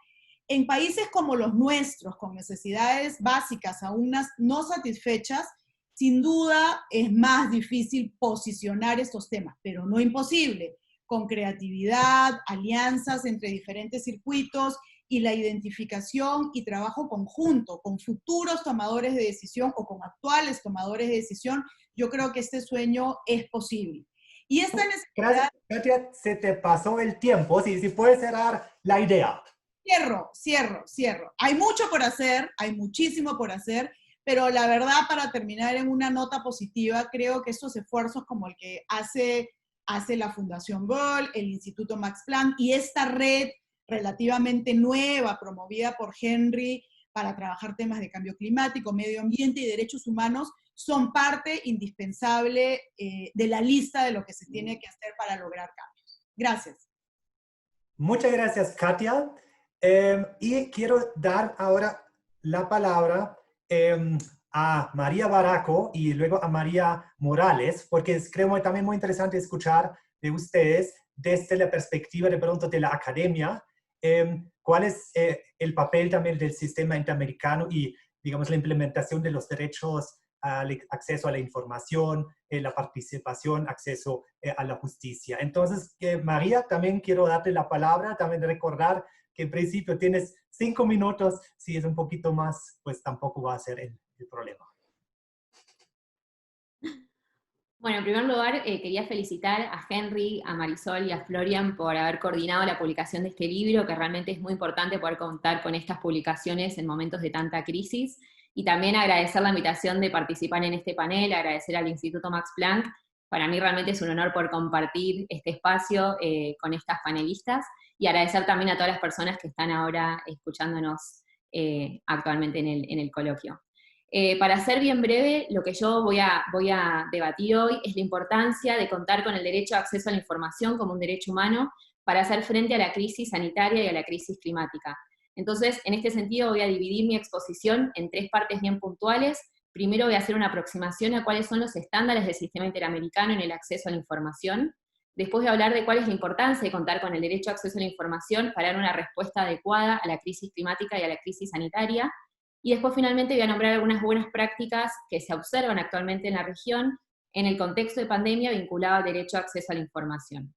En países como los nuestros, con necesidades básicas aún no satisfechas, sin duda es más difícil posicionar estos temas, pero no imposible, con creatividad, alianzas entre diferentes circuitos y la identificación y trabajo conjunto con futuros tomadores de decisión o con actuales tomadores de decisión, yo creo que este sueño es posible. Y esta necesidad... Gracias, Katia, se te pasó el tiempo. Si puedes cerrar la idea. Cierro. Hay mucho por hacer, hay muchísimo por hacer, pero la verdad, para terminar en una nota positiva, creo que estos esfuerzos como el que hace la Fundación Böll, el Instituto Max Planck y esta red relativamente nueva promovida por Henry para trabajar temas de cambio climático, medio ambiente y derechos humanos, son parte indispensable de la lista de lo que se tiene que hacer para lograr cambios. Gracias. Muchas gracias, Katia. Y quiero dar ahora la palabra a María Baraco y luego a María Morales, porque creo también muy interesante escuchar de ustedes desde la perspectiva de pronto de la academia, cuál es el papel también del sistema interamericano y, digamos, la implementación de los derechos al acceso a la información, la participación, acceso a la justicia. Entonces, María, también quiero darte la palabra, también recordar que en principio tienes 5 minutos, si es un poquito más, pues tampoco va a ser el problema. Bueno, en primer lugar, quería felicitar a Henry, a Marisol y a Florian por haber coordinado la publicación de este libro, que realmente es muy importante poder contar con estas publicaciones en momentos de tanta crisis, y también agradecer la invitación de participar en este panel, agradecer al Instituto Max Planck. Para mí realmente es un honor poder compartir este espacio con estas panelistas, y agradecer también a todas las personas que están ahora escuchándonos actualmente en el coloquio. Para ser bien breve, lo que yo voy a debatir hoy es la importancia de contar con el derecho a acceso a la información como un derecho humano para hacer frente a la crisis sanitaria y a la crisis climática. Entonces, en este sentido voy a dividir mi exposición en 3 partes bien puntuales. Primero voy a hacer una aproximación a cuáles son los estándares del sistema interamericano en el acceso a la información. Después voy a hablar de cuál es la importancia de contar con el derecho a acceso a la información para dar una respuesta adecuada a la crisis climática y a la crisis sanitaria. Y después finalmente voy a nombrar algunas buenas prácticas que se observan actualmente en la región en el contexto de pandemia vinculado al derecho a acceso a la información.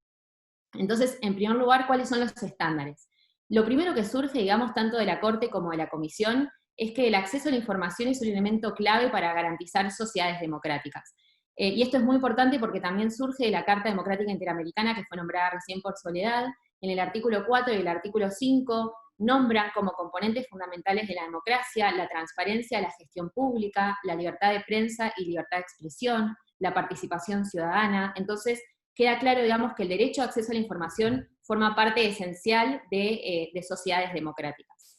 Entonces, en primer lugar, ¿cuáles son los estándares? Lo primero que surge, digamos, tanto de la Corte como de la Comisión, es que el acceso a la información es un elemento clave para garantizar sociedades democráticas. Y esto es muy importante porque también surge de la Carta Democrática Interamericana, que fue nombrada recién por Soledad. En el artículo 4 y el artículo 5 nombran como componentes fundamentales de la democracia la transparencia, la gestión pública, la libertad de prensa y libertad de expresión, la participación ciudadana. Entonces, queda claro, digamos, que el derecho a acceso a la información forma parte esencial de sociedades democráticas.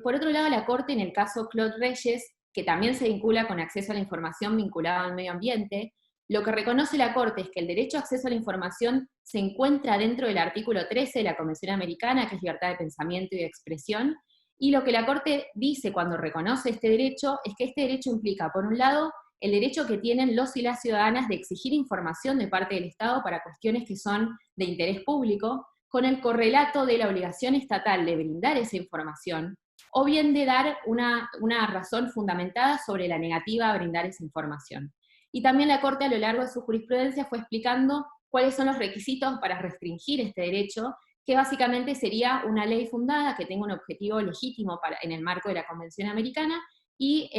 Por otro lado, la Corte, en el caso Claude Reyes, que también se vincula con acceso a la información vinculada al medio ambiente, lo que reconoce la Corte es que el derecho a acceso a la información se encuentra dentro del artículo 13 de la Convención Americana, que es libertad de pensamiento y de expresión, y lo que la Corte dice cuando reconoce este derecho es que este derecho implica, por un lado, el derecho que tienen los y las ciudadanas de exigir información de parte del Estado para cuestiones que son de interés público, con el correlato de la obligación estatal de brindar esa información, o bien de dar una razón fundamentada sobre la negativa a brindar esa información. Y también la Corte a lo largo de su jurisprudencia fue explicando cuáles son los requisitos para restringir este derecho, que básicamente sería una ley fundada que tenga un objetivo legítimo en el marco de la Convención Americana y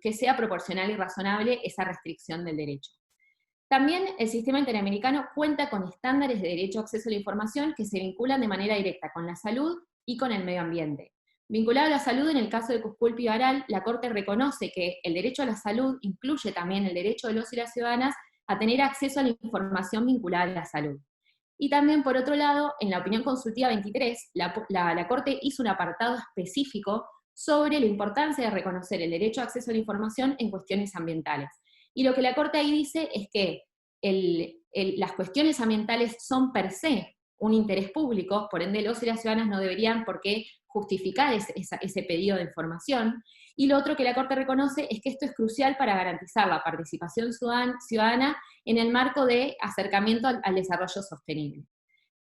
que sea proporcional y razonable esa restricción del derecho. También el sistema interamericano cuenta con estándares de derecho a acceso a la información que se vinculan de manera directa con la salud y con el medio ambiente. Vinculado a la salud, en el caso de Cusculpi y Varal, la Corte reconoce que el derecho a la salud incluye también el derecho de los y las ciudadanas a tener acceso a la información vinculada a la salud. Y también, por otro lado, en la opinión consultiva 23, la Corte hizo un apartado específico sobre la importancia de reconocer el derecho a acceso a la información en cuestiones ambientales. Y lo que la Corte ahí dice es que las cuestiones ambientales son per se un interés público, por ende los y las ciudadanas no deberían por qué justificar ese pedido de información. Y lo otro que la Corte reconoce es que esto es crucial para garantizar la participación ciudadana en el marco de acercamiento al desarrollo sostenible.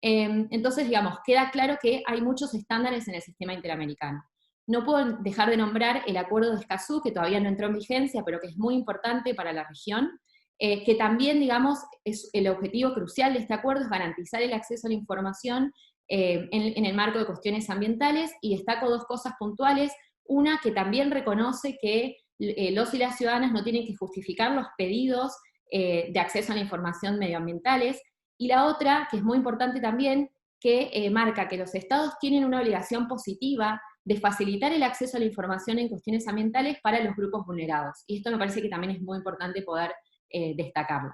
Entonces, digamos, queda claro que hay muchos estándares en el sistema interamericano. No puedo dejar de nombrar el Acuerdo de Escazú, que todavía no entró en vigencia, pero que es muy importante para la región, que también, digamos, es el objetivo crucial de este acuerdo es garantizar el acceso a la información en el marco de cuestiones ambientales, y destaco 2 cosas puntuales. Una, que también reconoce que los y las ciudadanas no tienen que justificar los pedidos de acceso a la información medioambientales, y la otra, que es muy importante también, que marca que los estados tienen una obligación positiva de facilitar el acceso a la información en cuestiones ambientales para los grupos vulnerados. Y esto me parece que también es muy importante poder destacarlo.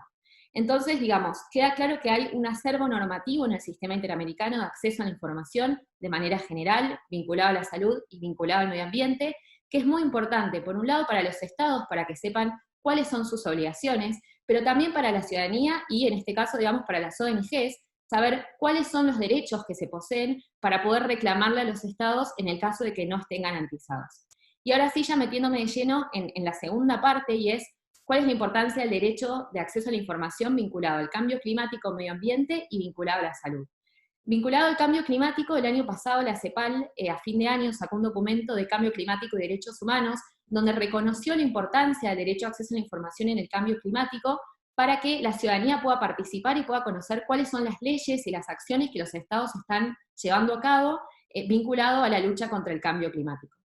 Entonces, digamos, queda claro que hay un acervo normativo en el sistema interamericano de acceso a la información de manera general, vinculado a la salud y vinculado al medio ambiente, que es muy importante, por un lado, para los estados, para que sepan cuáles son sus obligaciones, pero también para la ciudadanía y, en este caso, digamos, para las ONGs, saber cuáles son los derechos que se poseen para poder reclamarle a los estados en el caso de que no estén garantizados. Y ahora sí, ya metiéndome de lleno en la segunda parte, y es cuál es la importancia del derecho de acceso a la información vinculado al cambio climático, medio ambiente y vinculado a la salud. Vinculado al cambio climático, el año pasado la CEPAL a fin de año sacó un documento de cambio climático y derechos humanos, donde reconoció la importancia del derecho a acceso a la información en el cambio climático para que la ciudadanía pueda participar y pueda conocer cuáles son las leyes y las acciones que los estados están llevando a cabo vinculado a la lucha contra el cambio climático.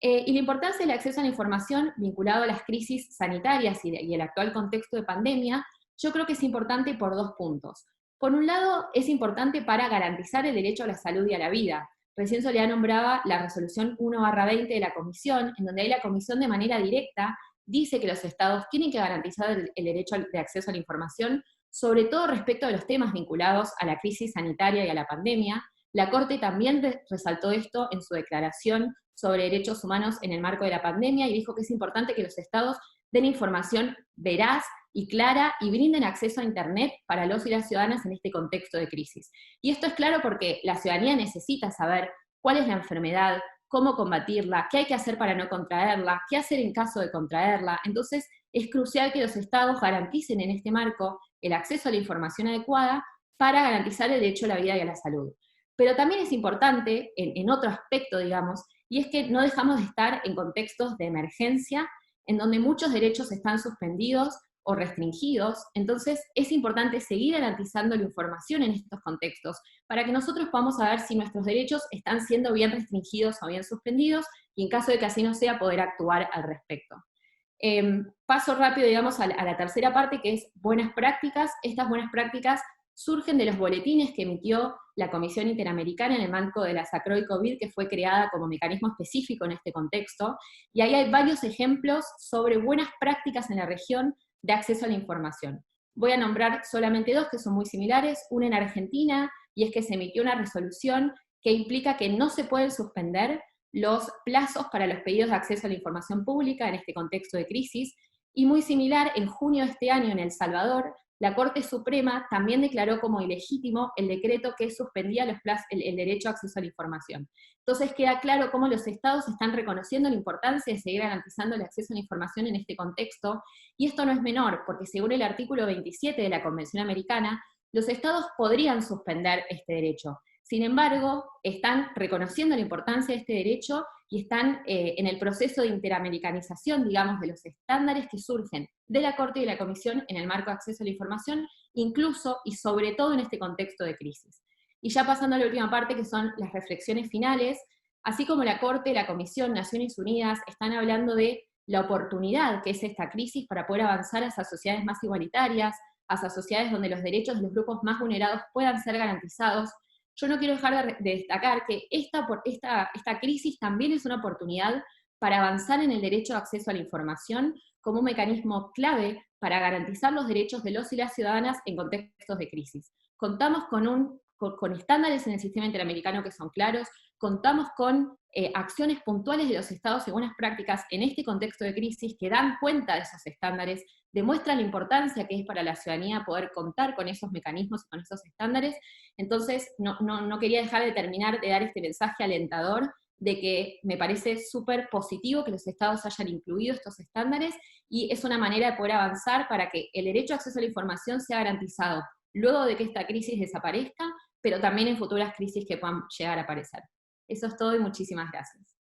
Y la importancia del acceso a la información vinculado a las crisis sanitarias y el actual contexto de pandemia, yo creo que es importante por dos puntos. Por un lado, es importante para garantizar el derecho a la salud y a la vida. Recién Soledad nombraba la resolución 1/20 de la Comisión, en donde ahí la Comisión de manera directa dice que los estados tienen que garantizar el derecho de acceso a la información, sobre todo respecto a los temas vinculados a la crisis sanitaria y a la pandemia. La Corte también resaltó esto en su declaración sobre derechos humanos en el marco de la pandemia y dijo que es importante que los estados den información veraz y clara y brinden acceso a Internet para los y las ciudadanas en este contexto de crisis. Y esto es claro porque la ciudadanía necesita saber cuál es la enfermedad, cómo combatirla, qué hay que hacer para no contraerla, qué hacer en caso de contraerla. Entonces, es crucial que los estados garanticen en este marco el acceso a la información adecuada para garantizar el derecho a la vida y a la salud. Pero también es importante, en otro aspecto, digamos, y es que no dejamos de estar en contextos de emergencia, en donde muchos derechos están suspendidos o restringidos. Entonces es importante seguir garantizando la información en estos contextos, para que nosotros podamos saber si nuestros derechos están siendo bien restringidos o bien suspendidos, y en caso de que así no sea, poder actuar al respecto. Paso rápido, digamos, a la tercera parte, que es buenas prácticas. Estas buenas prácticas surgen de los boletines que emitió la Comisión Interamericana en el marco de la SACROI COVID, que fue creada como mecanismo específico en este contexto, y ahí hay varios ejemplos sobre buenas prácticas en la región de acceso a la información. Voy a nombrar solamente dos que son muy similares, una en Argentina, y es que se emitió una resolución que implica que no se pueden suspender los plazos para los pedidos de acceso a la información pública en este contexto de crisis, y muy similar, en junio de este año en El Salvador, la Corte Suprema también declaró como ilegítimo el decreto que suspendía el derecho a acceso a la información. Entonces queda claro cómo los estados están reconociendo la importancia de seguir garantizando el acceso a la información en este contexto, y esto no es menor, porque según el artículo 27 de la Convención Americana, los estados podrían suspender este derecho. Sin embargo, están reconociendo la importancia de este derecho y están en el proceso de interamericanización, digamos, de los estándares que surgen de la Corte y de la Comisión en el marco de acceso a la información, incluso y sobre todo en este contexto de crisis. Y ya pasando a la última parte, que son las reflexiones finales, así como la Corte, la Comisión, Naciones Unidas, están hablando de la oportunidad que es esta crisis para poder avanzar hacia sociedades más igualitarias, hacia sociedades donde los derechos de los grupos más vulnerados puedan ser garantizados. Yo no quiero dejar de destacar que esta crisis también es una oportunidad para avanzar en el derecho de acceso a la información como un mecanismo clave para garantizar los derechos de los y las ciudadanas en contextos de crisis. Contamos con estándares en el sistema interamericano que son claros, contamos con acciones puntuales de los estados y buenas prácticas en este contexto de crisis que dan cuenta de esos estándares, demuestran la importancia que es para la ciudadanía poder contar con esos mecanismos y con esos estándares. Entonces, no quería dejar de terminar de dar este mensaje alentador de que me parece súper positivo que los estados hayan incluido estos estándares, y es una manera de poder avanzar para que el derecho a acceso a la información sea garantizado luego de que esta crisis desaparezca, pero también en futuras crisis que puedan llegar a aparecer. Eso es todo y muchísimas gracias.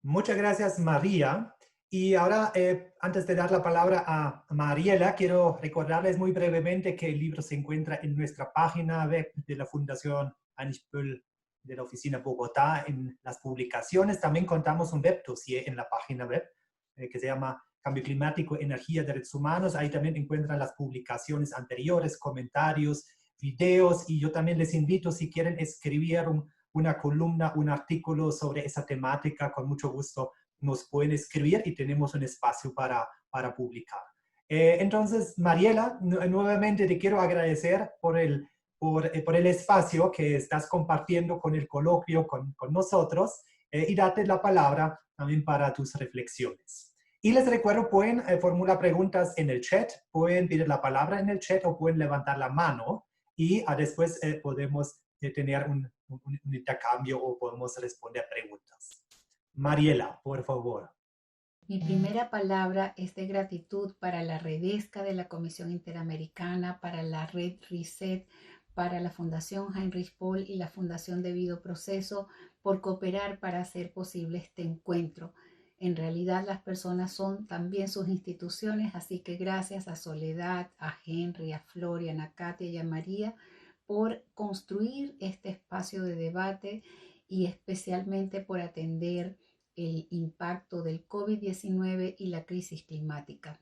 Muchas gracias, María. Y ahora, antes de dar la palabra a Mariela, quiero recordarles muy brevemente que el libro se encuentra en nuestra página web de la Fundación Heinrich Böll de la Oficina Bogotá, en las publicaciones. También contamos un web dossier en la página web que se llama Cambio Climático, Energía, Derechos Humanos. Ahí también encuentran las publicaciones anteriores, comentarios, videos, y yo también les invito, si quieren escribir una columna, un artículo sobre esa temática, con mucho gusto nos pueden escribir y tenemos un espacio para publicar. Entonces, Mariela, nuevamente te quiero agradecer por el espacio que estás compartiendo con el coloquio, con nosotros, y darte la palabra también para tus reflexiones. Y les recuerdo, pueden formular preguntas en el chat, pueden pedir la palabra en el chat o pueden levantar la mano. y después podemos tener un intercambio o podemos responder preguntas. Mariela, por favor. Mi primera palabra es de gratitud para la Redesca de la Comisión Interamericana, para la Red Reset, para la Fundación Heinrich Böll y la Fundación Debido Proceso por cooperar para hacer posible este encuentro. En realidad las personas son también sus instituciones, así que gracias a Soledad, a Henry, a Florian, a Katia y a María por construir este espacio de debate y especialmente por atender el impacto del COVID-19 y la crisis climática.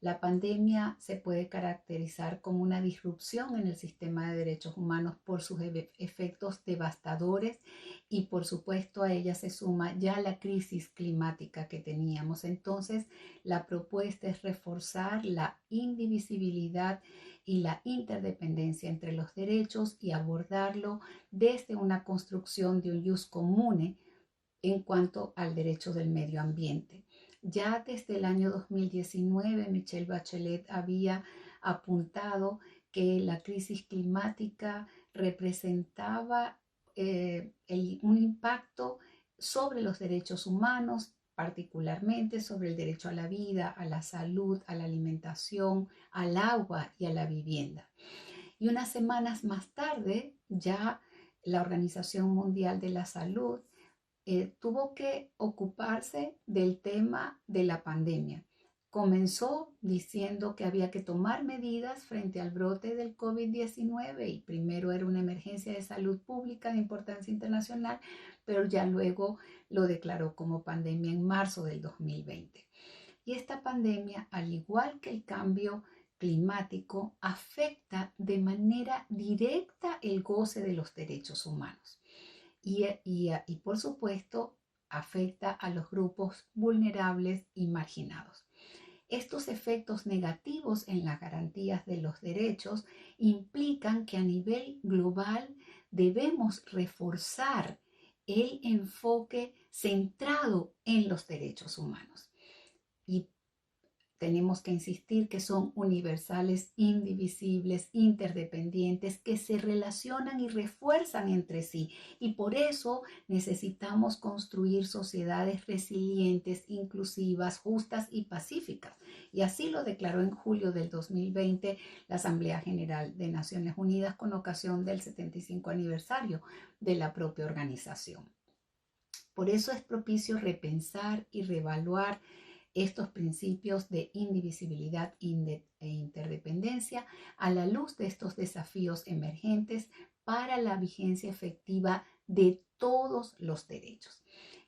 La pandemia se puede caracterizar como una disrupción en el sistema de derechos humanos por sus efectos devastadores y por supuesto a ella se suma ya la crisis climática que teníamos. Entonces, la propuesta es reforzar la indivisibilidad y la interdependencia entre los derechos y abordarlo desde una construcción de un jus comune en cuanto al derecho del medio ambiente. Ya desde el año 2019, Michelle Bachelet había apuntado que la crisis climática representaba un impacto sobre los derechos humanos, particularmente sobre el derecho a la vida, a la salud, a la alimentación, al agua y a la vivienda. Y unas semanas más tarde, ya la Organización Mundial de la Salud tuvo que ocuparse del tema de la pandemia. Comenzó diciendo que había que tomar medidas frente al brote del COVID-19 y primero era una emergencia de salud pública de importancia internacional, pero ya luego lo declaró como pandemia en marzo del 2020. Y esta pandemia, al igual que el cambio climático, afecta de manera directa el goce de los derechos humanos. Y por supuesto afecta a los grupos vulnerables y marginados. Estos efectos negativos en las garantías de los derechos implican que a nivel global debemos reforzar el enfoque centrado en los derechos humanos. Y tenemos que insistir que son universales, indivisibles, interdependientes, que se relacionan y refuerzan entre sí. Y por eso necesitamos construir sociedades resilientes, inclusivas, justas y pacíficas. Y así lo declaró en julio del 2020 la Asamblea General de Naciones Unidas con ocasión del 75 aniversario de la propia organización. Por eso es propicio repensar y reevaluar estos principios de indivisibilidad e interdependencia a la luz de estos desafíos emergentes para la vigencia efectiva de todos los derechos.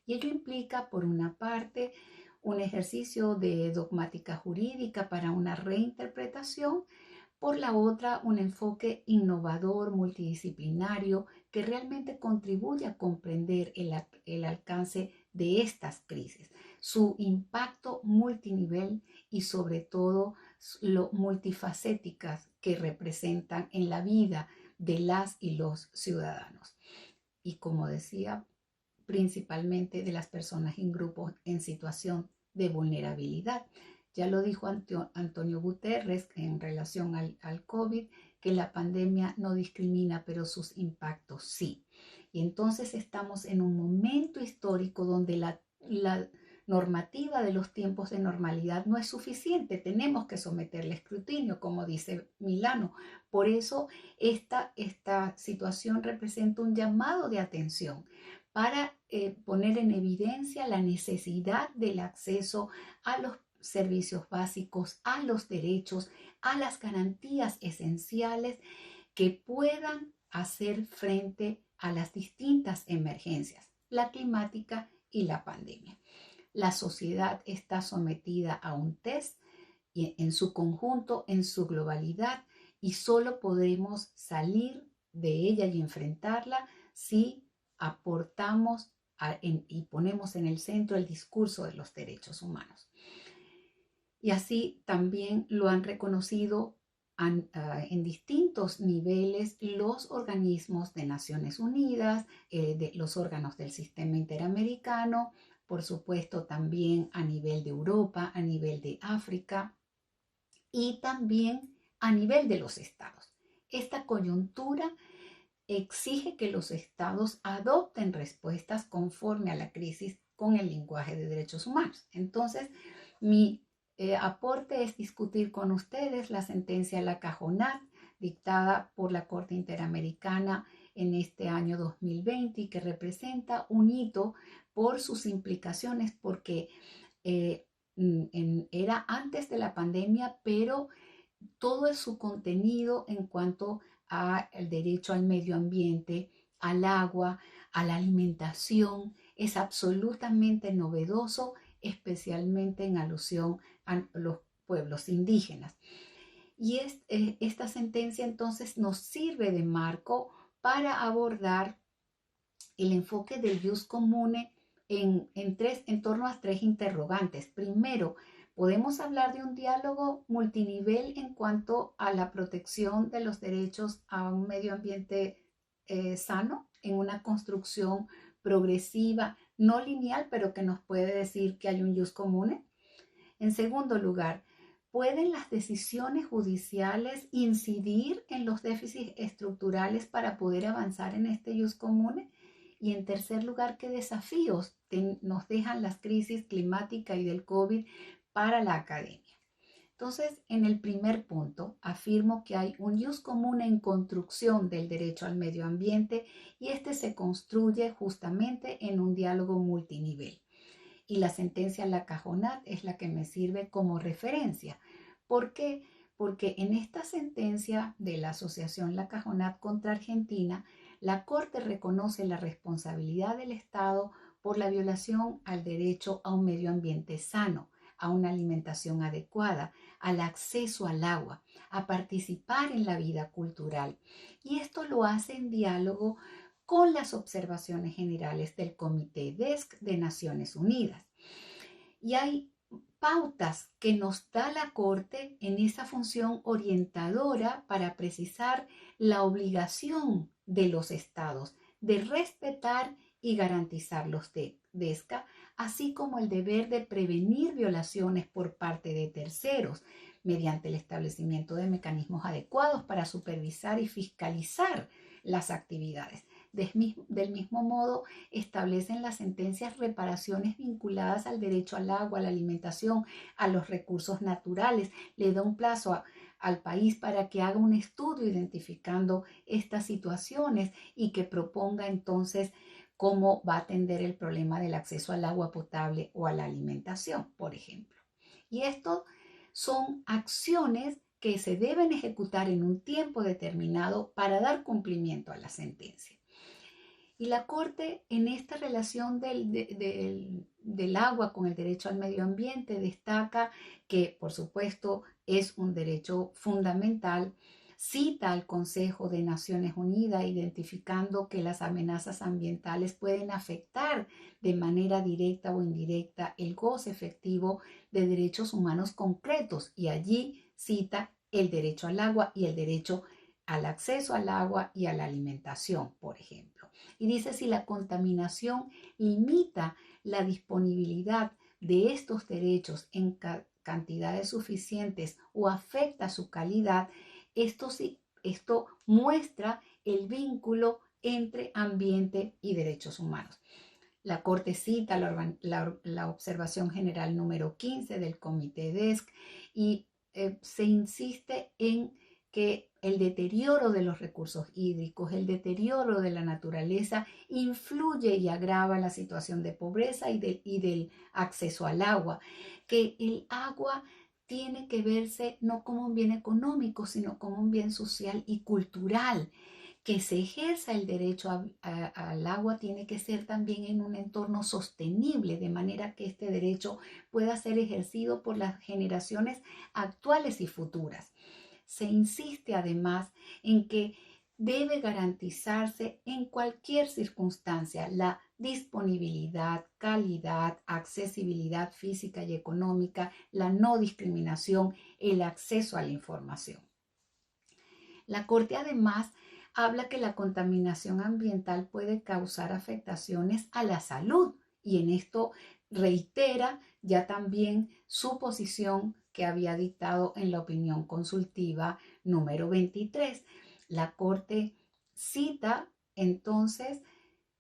Y ello implica, por una parte, un ejercicio de dogmática jurídica para una reinterpretación, por la otra, un enfoque innovador, multidisciplinario, que realmente contribuye a comprender el alcance de estas crisis, su impacto multinivel y sobre todo lo multifacéticas que representan en la vida de las y los ciudadanos. Y como decía, principalmente de las personas en grupos en situación de vulnerabilidad. Ya lo dijo Antonio Guterres en relación al COVID, que la pandemia no discrimina, pero sus impactos sí. Y entonces estamos en un momento histórico donde la normativa de los tiempos de normalidad no es suficiente. Tenemos que someterle escrutinio, como dice Milano. Por eso esta situación representa un llamado de atención para poner en evidencia la necesidad del acceso a los servicios básicos, a los derechos, a las garantías esenciales que puedan hacer frente a las distintas emergencias, la climática y la pandemia. La sociedad está sometida a un test en su conjunto, en su globalidad, y solo podemos salir de ella y enfrentarla si aportamos y ponemos en el centro el discurso de los derechos humanos. Y así también lo han reconocido en distintos niveles los organismos de Naciones Unidas, los órganos del sistema interamericano, por supuesto también a nivel de Europa, a nivel de África y también a nivel de los estados. esta coyuntura exige que los estados adopten respuestas conforme a la crisis con el lenguaje de derechos humanos. Entonces, mi aporte es discutir con ustedes la sentencia La Cajonat, dictada por la Corte Interamericana en este año 2020 y que representa un hito por sus implicaciones, porque era antes de la pandemia, pero todo su contenido en cuanto al derecho al medio ambiente, al agua, a la alimentación, es absolutamente novedoso, especialmente en alusión a los pueblos indígenas. Y esta sentencia entonces nos sirve de marco para abordar el enfoque del jus comune en torno a tres interrogantes. Primero, podemos hablar de un diálogo multinivel en cuanto a la protección de los derechos a un medio ambiente sano, en una construcción progresiva, no lineal, pero que nos puede decir que hay un jus comune. En segundo lugar, ¿pueden las decisiones judiciales incidir en los déficits estructurales para poder avanzar en este jus comune? Y en tercer lugar, ¿qué desafíos nos dejan las crisis climática y del COVID para la academia? Entonces, en el primer punto, afirmo que hay un jus comune en construcción del derecho al medio ambiente y este se construye justamente en un diálogo multinivel. Y la sentencia La Cajonat es la que me sirve como referencia. ¿Por qué? Porque en esta sentencia de la Asociación La Cajonat contra Argentina, la Corte reconoce la responsabilidad del Estado por la violación al derecho a un medio ambiente sano, a una alimentación adecuada, al acceso al agua, a participar en la vida cultural. Y esto lo hace en diálogo con las observaciones generales del Comité DESC de Naciones Unidas. Y hay pautas que nos da la Corte en esa función orientadora para precisar la obligación de los estados de respetar y garantizar los DESCA, así como el deber de prevenir violaciones por parte de terceros mediante el establecimiento de mecanismos adecuados para supervisar y fiscalizar las actividades. Del mismo modo, establecen las sentencias reparaciones vinculadas al derecho al agua, a la alimentación, a los recursos naturales. Le da un plazo al país para que haga un estudio identificando estas situaciones y que proponga entonces cómo va a atender el problema del acceso al agua potable o a la alimentación, por ejemplo. Y esto son acciones que se deben ejecutar en un tiempo determinado para dar cumplimiento a la sentencia. Y la Corte, en esta relación del agua con el derecho al medio ambiente, destaca que, por supuesto, es un derecho fundamental. Cita al Consejo de Naciones Unidas, identificando que las amenazas ambientales pueden afectar de manera directa o indirecta el goce efectivo de derechos humanos concretos. Y allí cita el derecho al agua y el derecho al acceso al agua y a la alimentación, por ejemplo. Y dice, si la contaminación limita la disponibilidad de estos derechos en cantidades suficientes o afecta su calidad, esto muestra el vínculo entre ambiente y derechos humanos. La Corte cita la observación general número 15 del Comité DESC y se insiste en que el deterioro de los recursos hídricos, el deterioro de la naturaleza influye y agrava la situación de pobreza y del acceso al agua, que el agua tiene que verse no como un bien económico, sino como un bien social y cultural. Que se ejerza el derecho al agua tiene que ser también en un entorno sostenible, de manera que este derecho pueda ser ejercido por las generaciones actuales y futuras. Se insiste además en que debe garantizarse en cualquier circunstancia la disponibilidad, calidad, accesibilidad física y económica, la no discriminación, el acceso a la información. La Corte además habla que la contaminación ambiental puede causar afectaciones a la salud y en esto reitera ya también su posición que había dictado en la opinión consultiva número 23. La Corte cita entonces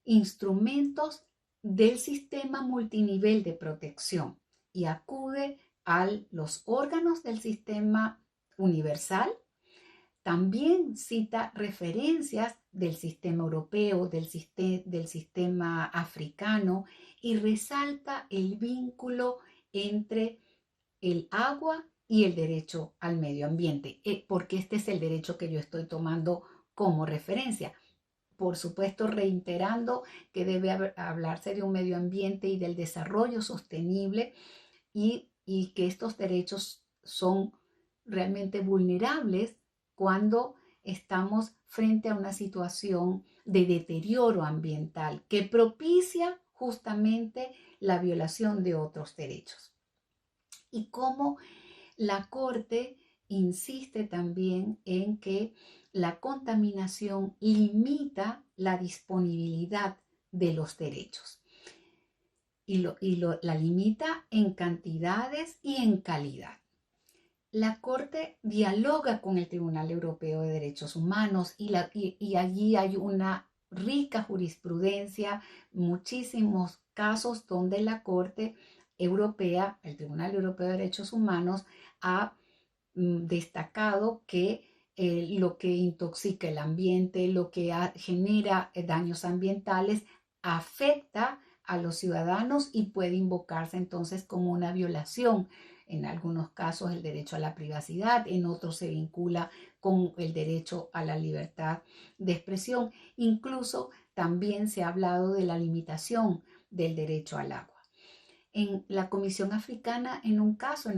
instrumentos del sistema multinivel de protección y acude a los órganos del sistema universal. También cita referencias del sistema europeo, del sistema africano, y resalta el vínculo entre el agua y el derecho al medio ambiente, porque este es el derecho que yo estoy tomando como referencia. Por supuesto, reiterando que debe hablarse de un medio ambiente y del desarrollo sostenible, y que estos derechos son realmente vulnerables cuando estamos frente a una situación de deterioro ambiental que propicia justamente la violación de otros derechos. Y cómo la Corte insiste también en que la contaminación limita la disponibilidad de los derechos y la limita en cantidades y en calidad. La Corte dialoga con el Tribunal Europeo de Derechos Humanos y allí hay una rica jurisprudencia, muchísimos casos donde la Corte Europea, el Tribunal Europeo de Derechos Humanos, ha destacado que lo que intoxica el ambiente, lo que genera daños ambientales, afecta a los ciudadanos y puede invocarse entonces como una violación. En algunos casos el derecho a la privacidad, en otros se vincula con el derecho a la libertad de expresión. Incluso también se ha hablado de la limitación del derecho al agua. En la Comisión Africana, en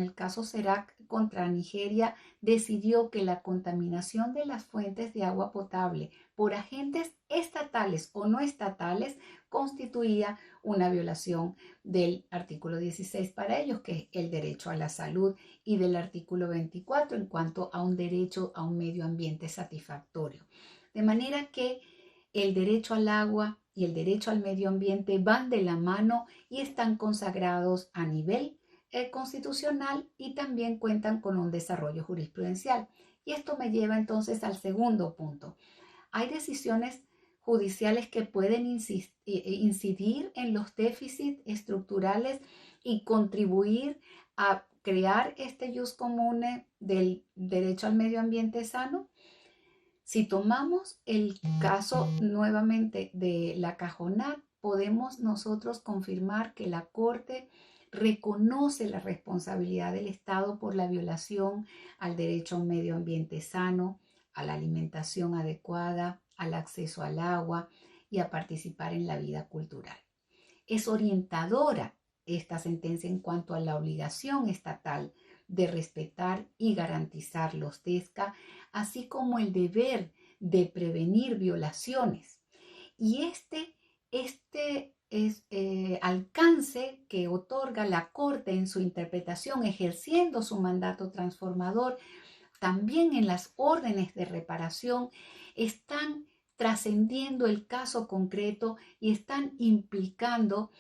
el caso Serac contra Nigeria, decidió que la contaminación de las fuentes de agua potable por agentes estatales o no estatales constituía una violación del artículo 16 para ellos, que es el derecho a la salud, y del artículo 24 en cuanto a un derecho a un medio ambiente satisfactorio. De manera que el derecho al agua y el derecho al medio ambiente van de la mano y están consagrados a nivel constitucional y también cuentan con un desarrollo jurisprudencial. Y esto me lleva entonces al segundo punto. Hay decisiones judiciales que pueden incidir en los déficits estructurales y contribuir a crear este jus comune del derecho al medio ambiente sano. Si tomamos el caso nuevamente de la Cajonat, podemos nosotros confirmar que la Corte reconoce la responsabilidad del Estado por la violación al derecho a un medio ambiente sano, a la alimentación adecuada, al acceso al agua y a participar en la vida cultural. Es orientadora esta sentencia en cuanto a la obligación estatal de respetar y garantizar los DESCA, así como el deber de prevenir violaciones. Y este alcance que otorga la Corte en su interpretación, ejerciendo su mandato transformador, también en las órdenes de reparación, están trascendiendo el caso concreto y están implicando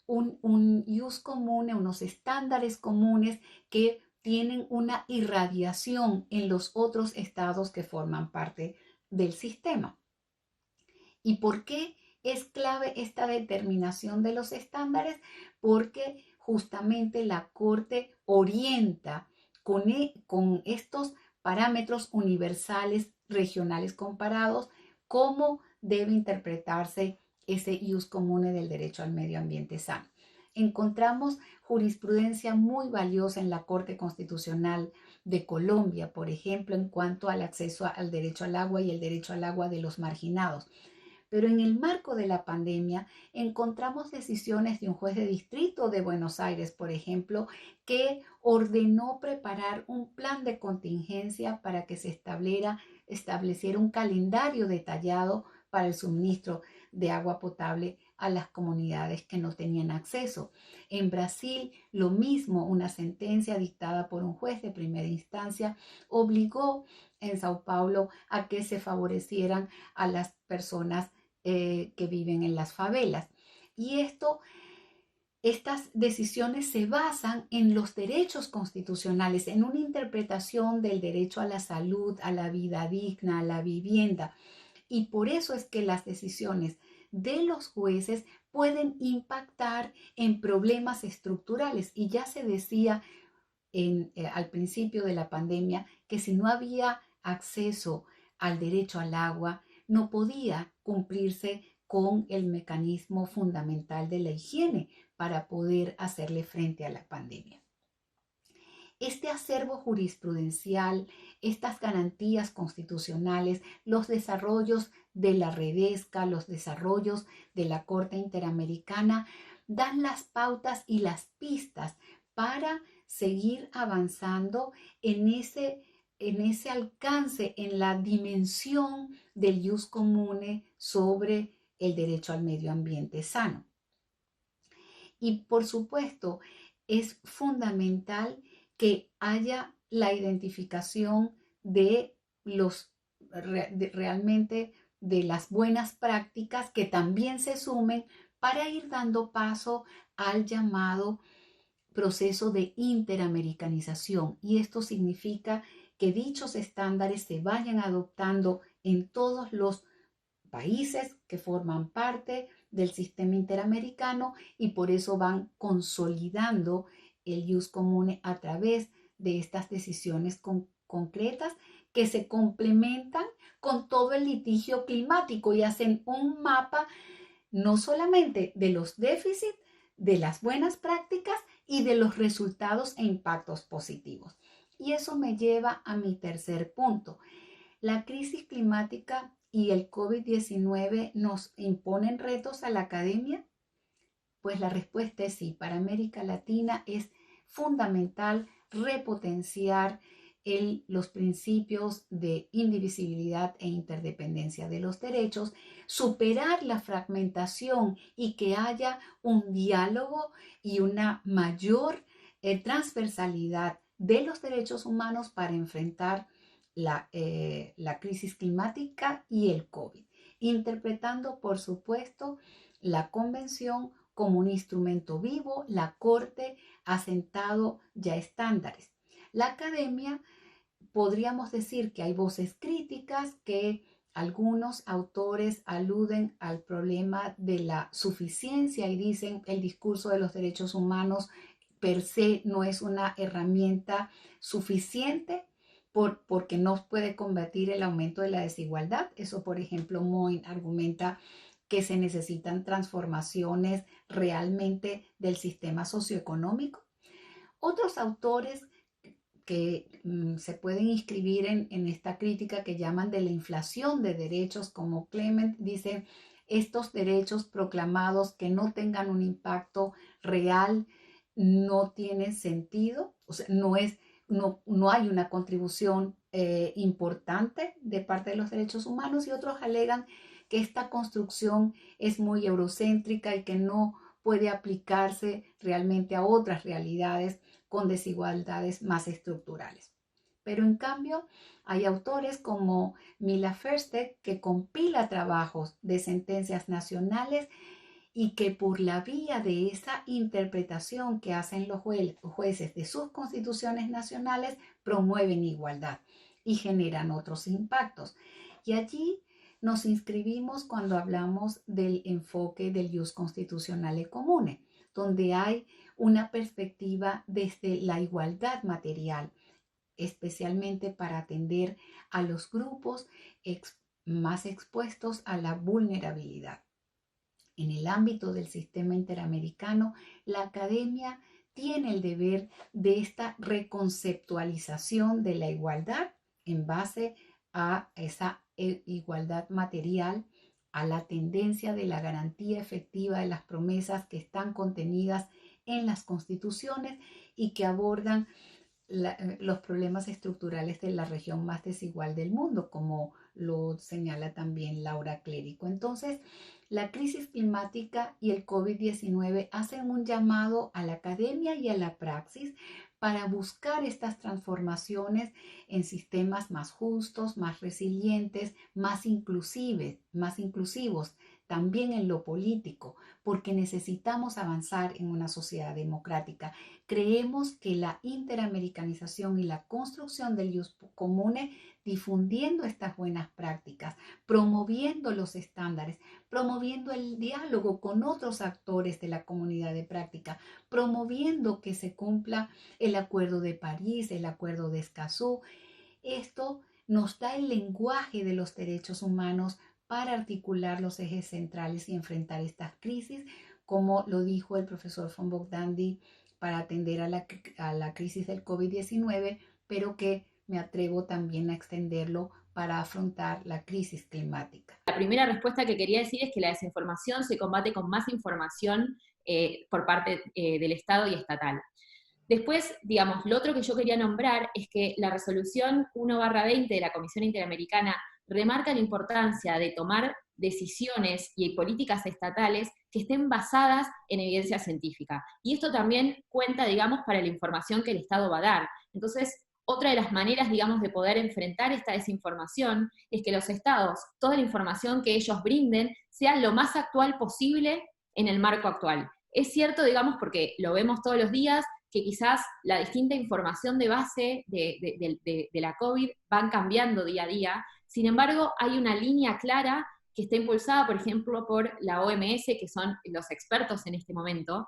un jus comune, unos estándares comunes que tienen una irradiación en los otros estados que forman parte del sistema. ¿Y por qué es clave esta determinación de los estándares? Porque justamente la Corte orienta con estos parámetros universales, regionales comparados, cómo debe interpretarse ese jus comune del derecho al medio ambiente sano. Encontramos jurisprudencia muy valiosa en la Corte Constitucional de Colombia, por ejemplo, en cuanto al acceso al derecho al agua y el derecho al agua de los marginados. Pero en el marco de la pandemia encontramos decisiones de un juez de distrito de Buenos Aires, por ejemplo, que ordenó preparar un plan de contingencia para que se estableciera un calendario detallado para el suministro de agua potable a las comunidades que no tenían acceso. En Brasil, lo mismo, una sentencia dictada por un juez de primera instancia obligó en Sao Paulo a que se favorecieran a las personas que viven en las favelas. Y esto estas decisiones se basan en los derechos constitucionales, en una interpretación del derecho a la salud, a la vida digna, a la vivienda. Y por eso es que las decisiones de los jueces pueden impactar en problemas estructurales. Y ya se decía al principio de la pandemia que si no había acceso al derecho al agua, no podía cumplirse con el mecanismo fundamental de la higiene para poder hacerle frente a la pandemia. Este acervo jurisprudencial, estas garantías constitucionales, los desarrollos de la Redesca, los desarrollos de la Corte Interamericana, dan las pautas y las pistas para seguir avanzando en ese alcance, en la dimensión del ius comune sobre el derecho al medio ambiente sano. Y por supuesto, es fundamental que haya la identificación de realmente de las buenas prácticas que también se sumen para ir dando paso al llamado proceso de interamericanización. Y esto significa que dichos estándares se vayan adoptando en todos los países que forman parte del sistema interamericano y por eso van consolidando el ius comune a través de estas decisiones concretas que se complementan con todo el litigio climático y hacen un mapa no solamente de los déficits, de las buenas prácticas y de los resultados e impactos positivos. Y eso me lleva a mi tercer punto. La crisis climática y el COVID-19 nos imponen retos a la academia. Pues la respuesta es sí. Para América Latina es fundamental repotenciar los principios de indivisibilidad e interdependencia de los derechos, superar la fragmentación y que haya un diálogo y una mayor transversalidad de los derechos humanos para enfrentar la crisis climática y el COVID, interpretando, por supuesto, la Convención como un instrumento vivo. La Corte ha sentado ya estándares. La academia, podríamos decir que hay voces críticas, que algunos autores aluden al problema de la suficiencia y dicen el discurso de los derechos humanos per se no es una herramienta suficiente porque no puede combatir el aumento de la desigualdad. Eso, por ejemplo, Moyn argumenta que se necesitan transformaciones realmente del sistema socioeconómico. Otros autores que se pueden inscribir en esta crítica que llaman de la inflación de derechos, como Clement, dicen estos derechos proclamados que no tengan un impacto real no tienen sentido, o sea, no hay una contribución importante de parte de los derechos humanos, y otros alegan que esta construcción es muy eurocéntrica y que no puede aplicarse realmente a otras realidades con desigualdades más estructurales. Pero en cambio hay autores como Mila Ferstek, que compila trabajos de sentencias nacionales y que por la vía de esa interpretación que hacen los jueces de sus constituciones nacionales promueven igualdad y generan otros impactos. Y allí nos inscribimos cuando hablamos del enfoque del ius constitutionale comune, donde hay una perspectiva desde la igualdad material, especialmente para atender a los grupos más expuestos a la vulnerabilidad. En el ámbito del sistema interamericano, la academia tiene el deber de esta reconceptualización de la igualdad en base a esa igualdad material, a la tendencia de la garantía efectiva de las promesas que están contenidas en las constituciones y que abordan los problemas estructurales de la región más desigual del mundo, como lo señala también Laura Clérico. Entonces, la crisis climática y el COVID-19 hacen un llamado a la academia y a la praxis para buscar estas transformaciones en sistemas más justos, más resilientes, más inclusivos, también en lo político, porque necesitamos avanzar en una sociedad democrática. Creemos que la interamericanización y la construcción del ius comune, difundiendo estas buenas prácticas, promoviendo los estándares, promoviendo el diálogo con otros actores de la comunidad de práctica, promoviendo que se cumpla el Acuerdo de París, el Acuerdo de Escazú. Esto nos da el lenguaje de los derechos humanos para articular los ejes centrales y enfrentar estas crisis, como lo dijo el profesor von Bogdandy, para atender a la crisis del COVID-19, pero que me atrevo también a extenderlo para afrontar la crisis climática. La primera respuesta que quería decir es que la desinformación se combate con más información por parte del Estado y estatal. Después, digamos, lo otro que yo quería nombrar es que la resolución 1/20 de la Comisión Interamericana remarca la importancia de tomar decisiones y políticas estatales que estén basadas en evidencia científica. Y esto también cuenta, digamos, para la información que el Estado va a dar. Entonces, otra de las maneras, digamos, de poder enfrentar esta desinformación es que los estados, toda la información que ellos brinden, sea lo más actual posible en el marco actual. Es cierto, digamos, porque lo vemos todos los días, que quizás la distinta información de base de la COVID van cambiando día a día. Sin embargo, hay una línea clara que está impulsada, por ejemplo, por la OMS, que son los expertos en este momento,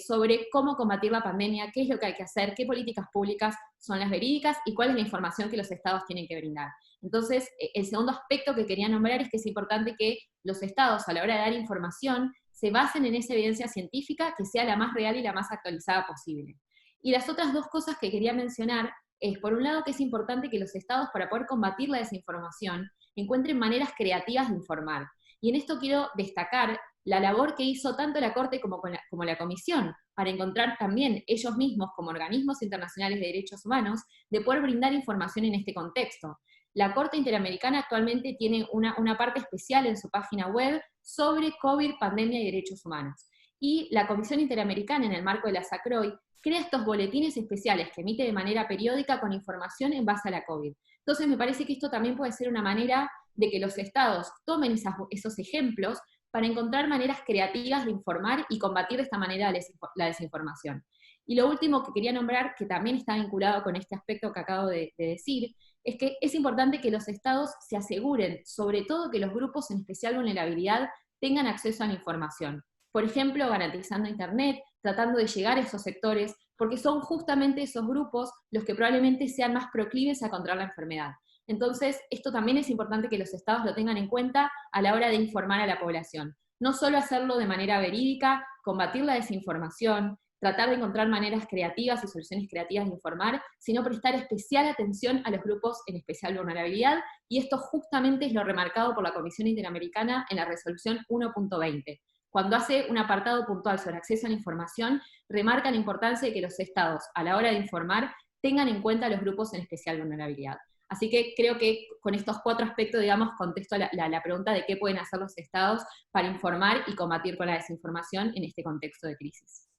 sobre cómo combatir la pandemia, qué es lo que hay que hacer, qué políticas públicas son las verídicas y cuál es la información que los estados tienen que brindar. Entonces, el segundo aspecto que quería nombrar es que es importante que los estados, a la hora de dar información, se basen en esa evidencia científica que sea la más real y la más actualizada posible. Y las otras dos cosas que quería mencionar es, por un lado, que es importante que los estados, para poder combatir la desinformación, encuentren maneras creativas de informar. Y en esto quiero destacar la labor que hizo tanto la Corte como la Comisión, para encontrar también ellos mismos, como organismos internacionales de derechos humanos, de poder brindar información en este contexto. La Corte Interamericana actualmente tiene una parte especial en su página web sobre COVID, pandemia y derechos humanos. Y la Comisión Interamericana, en el marco de la SACROI, crea estos boletines especiales que emite de manera periódica con información en base a la COVID. Entonces me parece que esto también puede ser una manera de que los estados tomen esos ejemplos para encontrar maneras creativas de informar y combatir de esta manera la desinformación. Y lo último que quería nombrar, que también está vinculado con este aspecto que acabo de decir, es que es importante que los estados se aseguren, sobre todo, que los grupos en especial vulnerabilidad tengan acceso a la información. Por ejemplo, garantizando Internet, tratando de llegar a esos sectores, porque son justamente esos grupos los que probablemente sean más proclives a contraer la enfermedad. Entonces, esto también es importante que los estados lo tengan en cuenta a la hora de informar a la población. No solo hacerlo de manera verídica, combatir la desinformación, tratar de encontrar maneras creativas y soluciones creativas de informar, sino prestar especial atención a los grupos en especial vulnerabilidad, y esto justamente es lo remarcado por la Comisión Interamericana en la resolución 1.20. Cuando hace un apartado puntual sobre acceso a la información, remarca la importancia de que los estados, a la hora de informar, tengan en cuenta a los grupos en especial vulnerabilidad. Así que creo que con estos 4 aspectos, digamos, contesto la pregunta de qué pueden hacer los estados para informar y combatir con la desinformación en este contexto de crisis.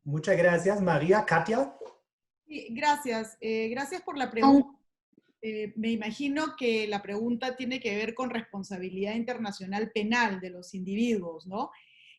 Muchas gracias, María. Katia. Sí, gracias. Gracias por la pregunta. Me imagino que la pregunta tiene que ver con responsabilidad internacional penal de los individuos, ¿no?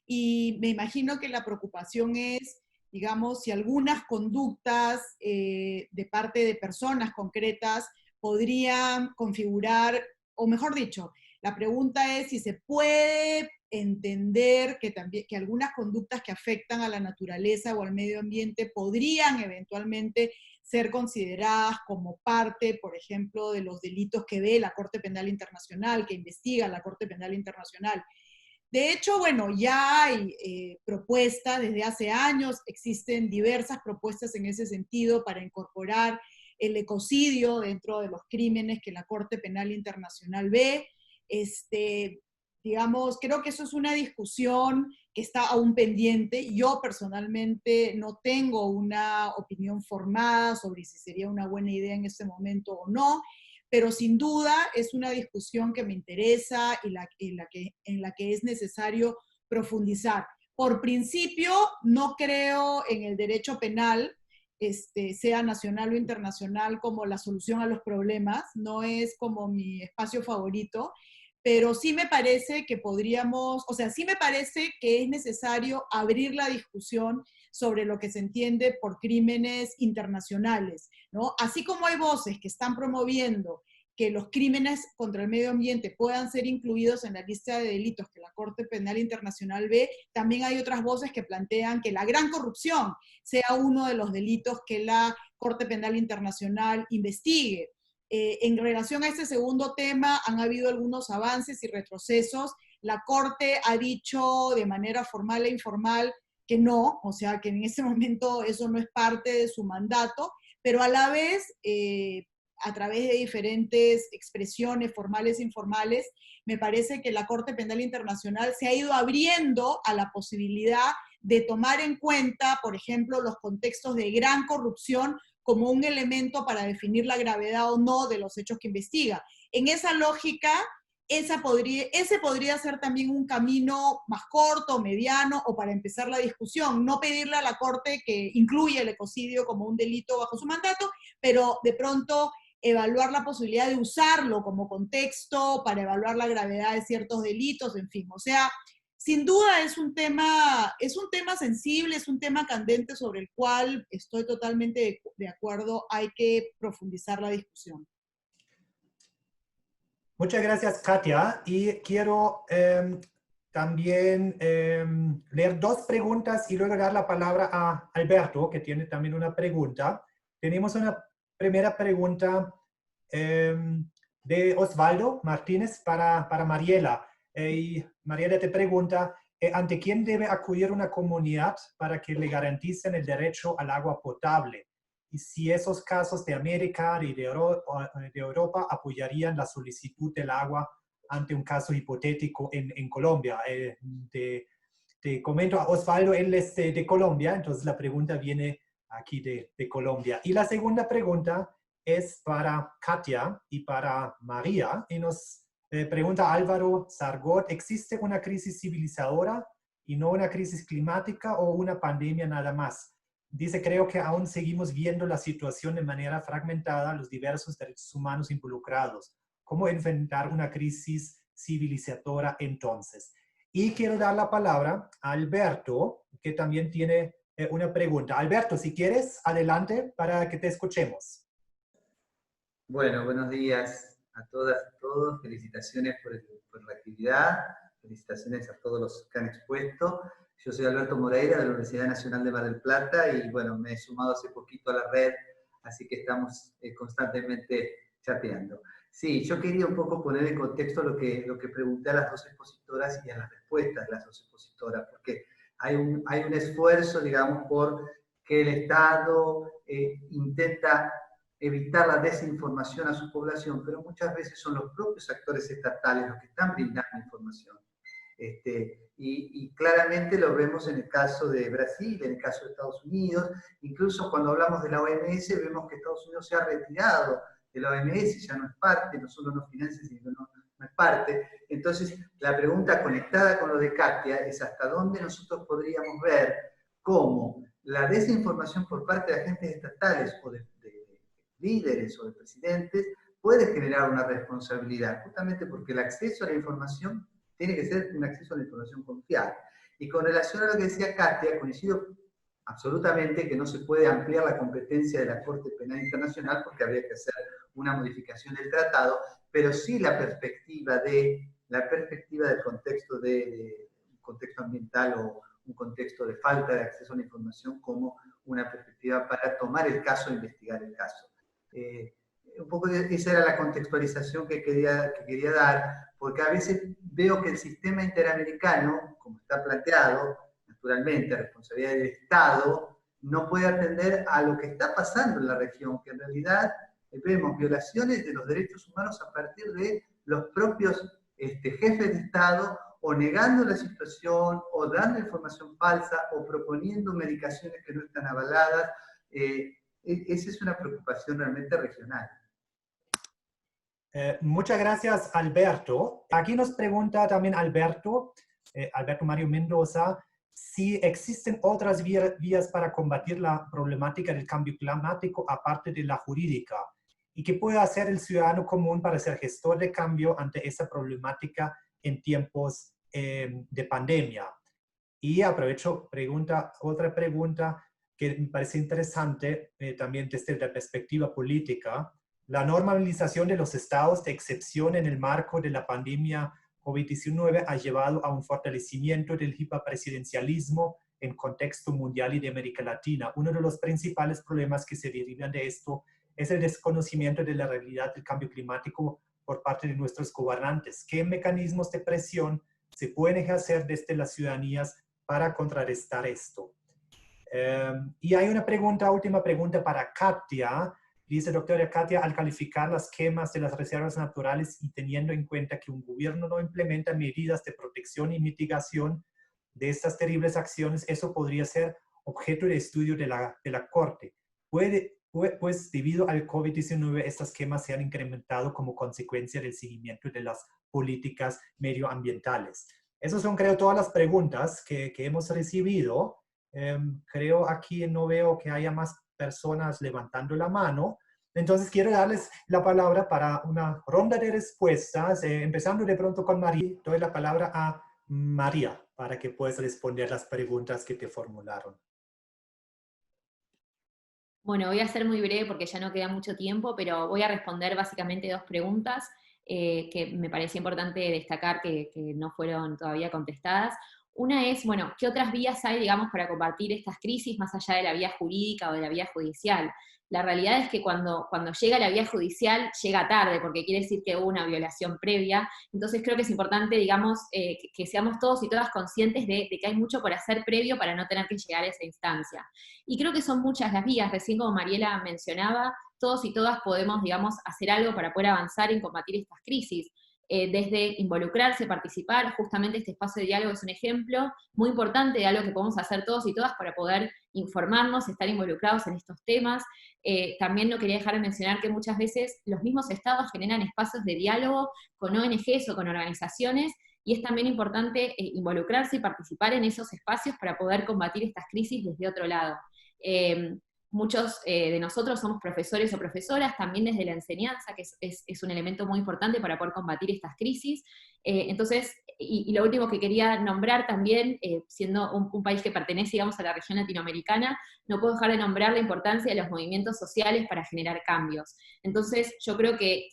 Y me imagino que la preocupación es, digamos, si algunas conductas de parte de personas concretas podrían configurar, o mejor dicho, la pregunta es si se puede entender que algunas conductas que afectan a la naturaleza o al medio ambiente podrían eventualmente ser consideradas como parte, por ejemplo, de los delitos que ve la Corte Penal Internacional, que investiga la Corte Penal Internacional. De hecho, bueno, ya hay propuestas desde hace años, existen diversas propuestas en ese sentido para incorporar el ecocidio dentro de los crímenes que la Corte Penal Internacional ve. Digamos, creo que eso es una discusión que está aún pendiente. Yo personalmente no tengo una opinión formada sobre si sería una buena idea en este momento o no, pero sin duda es una discusión que me interesa y en la que es necesario profundizar. Por principio, no creo en el derecho penal, sea nacional o internacional, como la solución a los problemas. No es como mi espacio favorito, pero sí me parece que podríamos, o sea, sí me parece que es necesario abrir la discusión sobre lo que se entiende por crímenes internacionales, ¿no? Así como hay voces que están promoviendo que los crímenes contra el medio ambiente puedan ser incluidos en la lista de delitos que la Corte Penal Internacional ve, también hay otras voces que plantean que la gran corrupción sea uno de los delitos que la Corte Penal Internacional investigue. En relación a este segundo tema, han habido algunos avances y retrocesos. La Corte ha dicho de manera formal e informal que no, o sea, que en ese momento eso no es parte de su mandato, pero a la vez, a través de diferentes expresiones formales e informales, me parece que la Corte Penal Internacional se ha ido abriendo a la posibilidad de tomar en cuenta, por ejemplo, los contextos de gran corrupción como un elemento para definir la gravedad o no de los hechos que investiga. En esa lógica, ese podría ser también un camino más corto, mediano, o para empezar la discusión. No pedirle a la Corte que incluya el ecocidio como un delito bajo su mandato, pero de pronto evaluar la posibilidad de usarlo como contexto para evaluar la gravedad de ciertos delitos, en fin. O sea, sin duda es un tema sensible, es un tema candente sobre el cual estoy totalmente de acuerdo, hay que profundizar la discusión. Muchas gracias, Katia. Y quiero también leer dos preguntas y luego dar la palabra a Alberto, que tiene también una pregunta. Tenemos una primera pregunta de Osvaldo Martínez para Mariela. Y Mariela te pregunta, ¿ante quién debe acudir una comunidad para que le garanticen el derecho al agua potable? Y si esos casos de América y de Europa apoyarían la solicitud del agua ante un caso hipotético en Colombia. Te comento a Osvaldo, él es de Colombia, entonces la pregunta viene aquí de Colombia. Y la segunda pregunta es para Katia y para María, y nos pregunta Álvaro Sargot, ¿existe una crisis civilizadora y no una crisis climática o una pandemia nada más? Dice, creo que aún seguimos viendo la situación de manera fragmentada, los diversos derechos humanos involucrados. ¿Cómo enfrentar una crisis civilizadora entonces? Y quiero dar la palabra a Alberto, que también tiene una pregunta. Alberto, si quieres, adelante para que te escuchemos. Bueno, buenos días a todas y todos. Felicitaciones por la actividad. Felicitaciones a todos los que han expuesto. Yo soy Alberto Moreira de la Universidad Nacional de Mar del Plata y bueno, me he sumado hace poquito a la red, así que estamos constantemente chateando. Sí, yo quería un poco poner en contexto lo que pregunté a las dos expositoras y a las respuestas de las dos expositoras, porque hay un esfuerzo, digamos, por que el Estado intenta evitar la desinformación a su población, pero muchas veces son los propios actores estatales los que están brindando información. Y claramente lo vemos en el caso de Brasil, en el caso de Estados Unidos, incluso cuando hablamos de la OMS vemos que Estados Unidos se ha retirado de la OMS, ya no es parte, no solo no financia, sino no es parte. Entonces, la pregunta conectada con lo de Katia es hasta dónde nosotros podríamos ver cómo la desinformación por parte de agentes estatales o de líderes o de presidentes puede generar una responsabilidad, justamente porque el acceso a la información tiene que ser un acceso a la información confiable. Y con relación a lo que decía Katia, coincido absolutamente que no se puede ampliar la competencia de la Corte Penal Internacional porque habría que hacer una modificación del tratado, pero sí la perspectiva del contexto un contexto ambiental o un contexto de falta de acceso a la información como una perspectiva para tomar el caso e investigar el caso. Un poco esa era la contextualización que quería dar, porque a veces veo que el sistema interamericano, como está planteado, naturalmente, responsabilidad del Estado, no puede atender a lo que está pasando en la región, que en realidad vemos violaciones de los derechos humanos a partir de los propios jefes de Estado, o negando la situación, o dando información falsa, o proponiendo medicaciones que no están avaladas. Esa es una preocupación realmente regional. Muchas gracias, Alberto. Aquí nos pregunta también Alberto Mario Mendoza, si existen otras vías para combatir la problemática del cambio climático aparte de la jurídica. ¿Y qué puede hacer el ciudadano común para ser gestor de cambio ante esa problemática en tiempos de pandemia? Y aprovecho otra pregunta que me parece interesante también desde la perspectiva política. La normalización de los estados de excepción en el marco de la pandemia COVID-19 ha llevado a un fortalecimiento del hiperpresidencialismo en contexto mundial y de América Latina. Uno de los principales problemas que se derivan de esto es el desconocimiento de la realidad del cambio climático por parte de nuestros gobernantes. ¿Qué mecanismos de presión se pueden ejercer desde las ciudadanías para contrarrestar esto? Y hay una última pregunta para Katia. Dice, doctora Katia, al calificar las quemas de las reservas naturales y teniendo en cuenta que un gobierno no implementa medidas de protección y mitigación de estas terribles acciones, eso podría ser objeto de estudio de la Corte. Pues debido al COVID-19, estas quemas se han incrementado como consecuencia del seguimiento de las políticas medioambientales. Esas son, creo, todas las preguntas que hemos recibido. Creo aquí no veo que haya más personas levantando la mano. Entonces quiero darles la palabra para una ronda de respuestas, empezando de pronto con María. Doy la palabra a María para que puedas responder las preguntas que te formularon. Bueno, voy a ser muy breve porque ya no queda mucho tiempo, pero voy a responder básicamente 2 preguntas que me parecía importante destacar que no fueron todavía contestadas. Una es, bueno, ¿qué otras vías hay, digamos, para combatir estas crisis más allá de la vía jurídica o de la vía judicial? La realidad es que cuando llega la vía judicial, llega tarde, porque quiere decir que hubo una violación previa. Entonces creo que es importante, digamos, que seamos todos y todas conscientes de que hay mucho por hacer previo para no tener que llegar a esa instancia. Y creo que son muchas las vías, recién como Mariela mencionaba, todos y todas podemos, digamos, hacer algo para poder avanzar en combatir estas crisis. Desde involucrarse, participar, justamente este espacio de diálogo es un ejemplo muy importante de algo que podemos hacer todos y todas para poder informarnos, estar involucrados en estos temas. También no quería dejar de mencionar que muchas veces los mismos estados generan espacios de diálogo con ONGs o con organizaciones, y es también importante involucrarse y participar en esos espacios para poder combatir estas crisis desde otro lado. Muchos de nosotros somos profesores o profesoras, también desde la enseñanza, que es un elemento muy importante para poder combatir estas crisis. Entonces, y lo último que quería nombrar también, siendo un país que pertenece, digamos, a la región latinoamericana, no puedo dejar de nombrar la importancia de los movimientos sociales para generar cambios. Entonces, yo creo que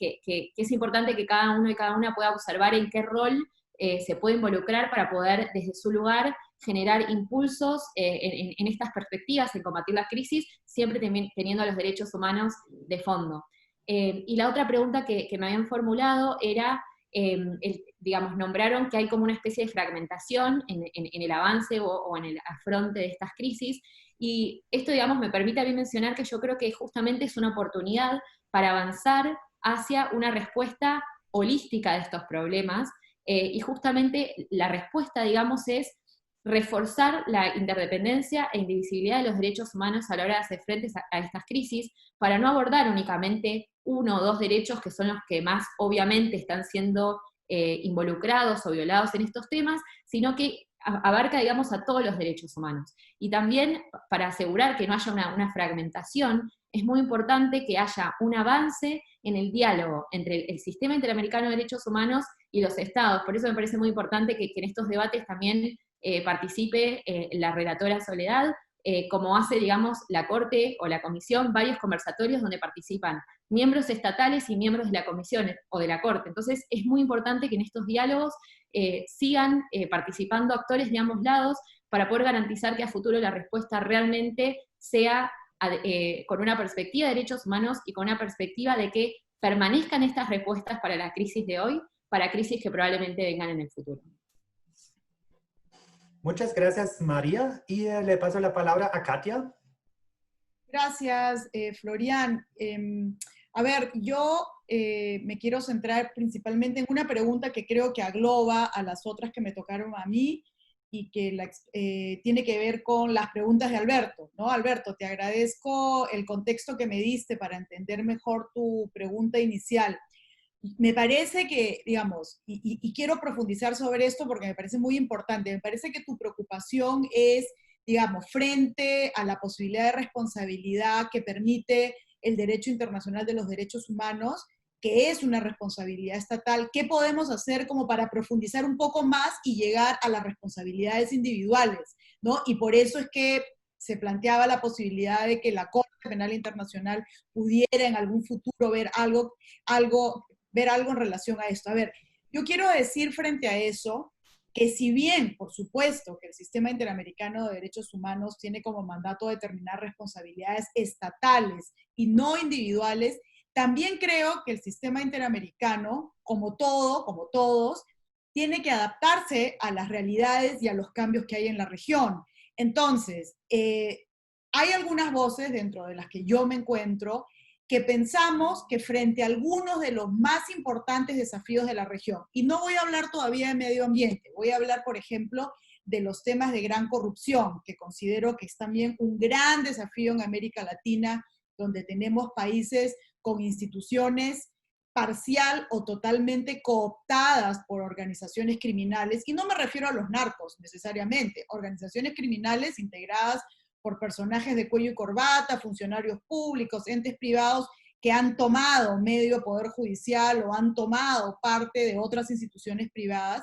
es importante que cada uno y cada una pueda observar en qué rol se puede involucrar para poder, desde su lugar, generar impulsos en estas perspectivas, en combatir la crisis, siempre teniendo los derechos humanos de fondo. Y la otra pregunta que me habían formulado era, digamos, nombraron que hay como una especie de fragmentación en el avance o en el afronte de estas crisis, y esto, digamos, me permite a mí mencionar que yo creo que justamente es una oportunidad para avanzar hacia una respuesta holística de estos problemas, y justamente la respuesta, digamos, es reforzar la interdependencia e indivisibilidad de los derechos humanos a la hora de hacer frente a estas crisis, para no abordar únicamente 1 o 2 derechos que son los que más obviamente están siendo involucrados o violados en estos temas, sino que abarca, digamos, a todos los derechos humanos. Y también, para asegurar que no haya una fragmentación, es muy importante que haya un avance en el diálogo entre el Sistema Interamericano de Derechos Humanos y los estados. Por eso me parece muy importante que en estos debates también participe la relatora Soledad, como hace, digamos, la Corte o la Comisión, varios conversatorios donde participan miembros estatales y miembros de la Comisión o de la Corte. Entonces es muy importante que en estos diálogos sigan participando actores de ambos lados para poder garantizar que a futuro la respuesta realmente sea con una perspectiva de derechos humanos y con una perspectiva de que permanezcan estas respuestas para la crisis de hoy, para crisis que probablemente vengan en el futuro. Muchas gracias, María. Y le paso la palabra a Katia. Gracias, Florian. A ver, yo me quiero centrar principalmente en una pregunta que creo que agloba a las otras que me tocaron a mí y que tiene que ver con las preguntas de Alberto, ¿no? Alberto, te agradezco el contexto que me diste para entender mejor tu pregunta inicial. Me parece que, digamos, y quiero profundizar sobre esto porque me parece muy importante, me parece que tu preocupación es, digamos, frente a la posibilidad de responsabilidad que permite el derecho internacional de los derechos humanos, que es una responsabilidad estatal. ¿Qué podemos hacer como para profundizar un poco más y llegar a las responsabilidades individuales, ¿no? Y por eso es que se planteaba la posibilidad de que la Corte Penal Internacional pudiera en algún futuro ver algo en relación a esto. A ver, yo quiero decir frente a eso que si bien, por supuesto, que el Sistema Interamericano de Derechos Humanos tiene como mandato determinar responsabilidades estatales y no individuales, también creo que el sistema interamericano, como todos, tiene que adaptarse a las realidades y a los cambios que hay en la región. Entonces, hay algunas voces dentro de las que yo me encuentro que pensamos que frente a algunos de los más importantes desafíos de la región, y no voy a hablar todavía de medio ambiente, voy a hablar, por ejemplo, de los temas de gran corrupción, que considero que es también un gran desafío en América Latina, donde tenemos países con instituciones parcial o totalmente cooptadas por organizaciones criminales, y no me refiero a los narcos necesariamente, organizaciones criminales integradas por personajes de cuello y corbata, funcionarios públicos, entes privados que han tomado medio poder judicial o han tomado parte de otras instituciones privadas.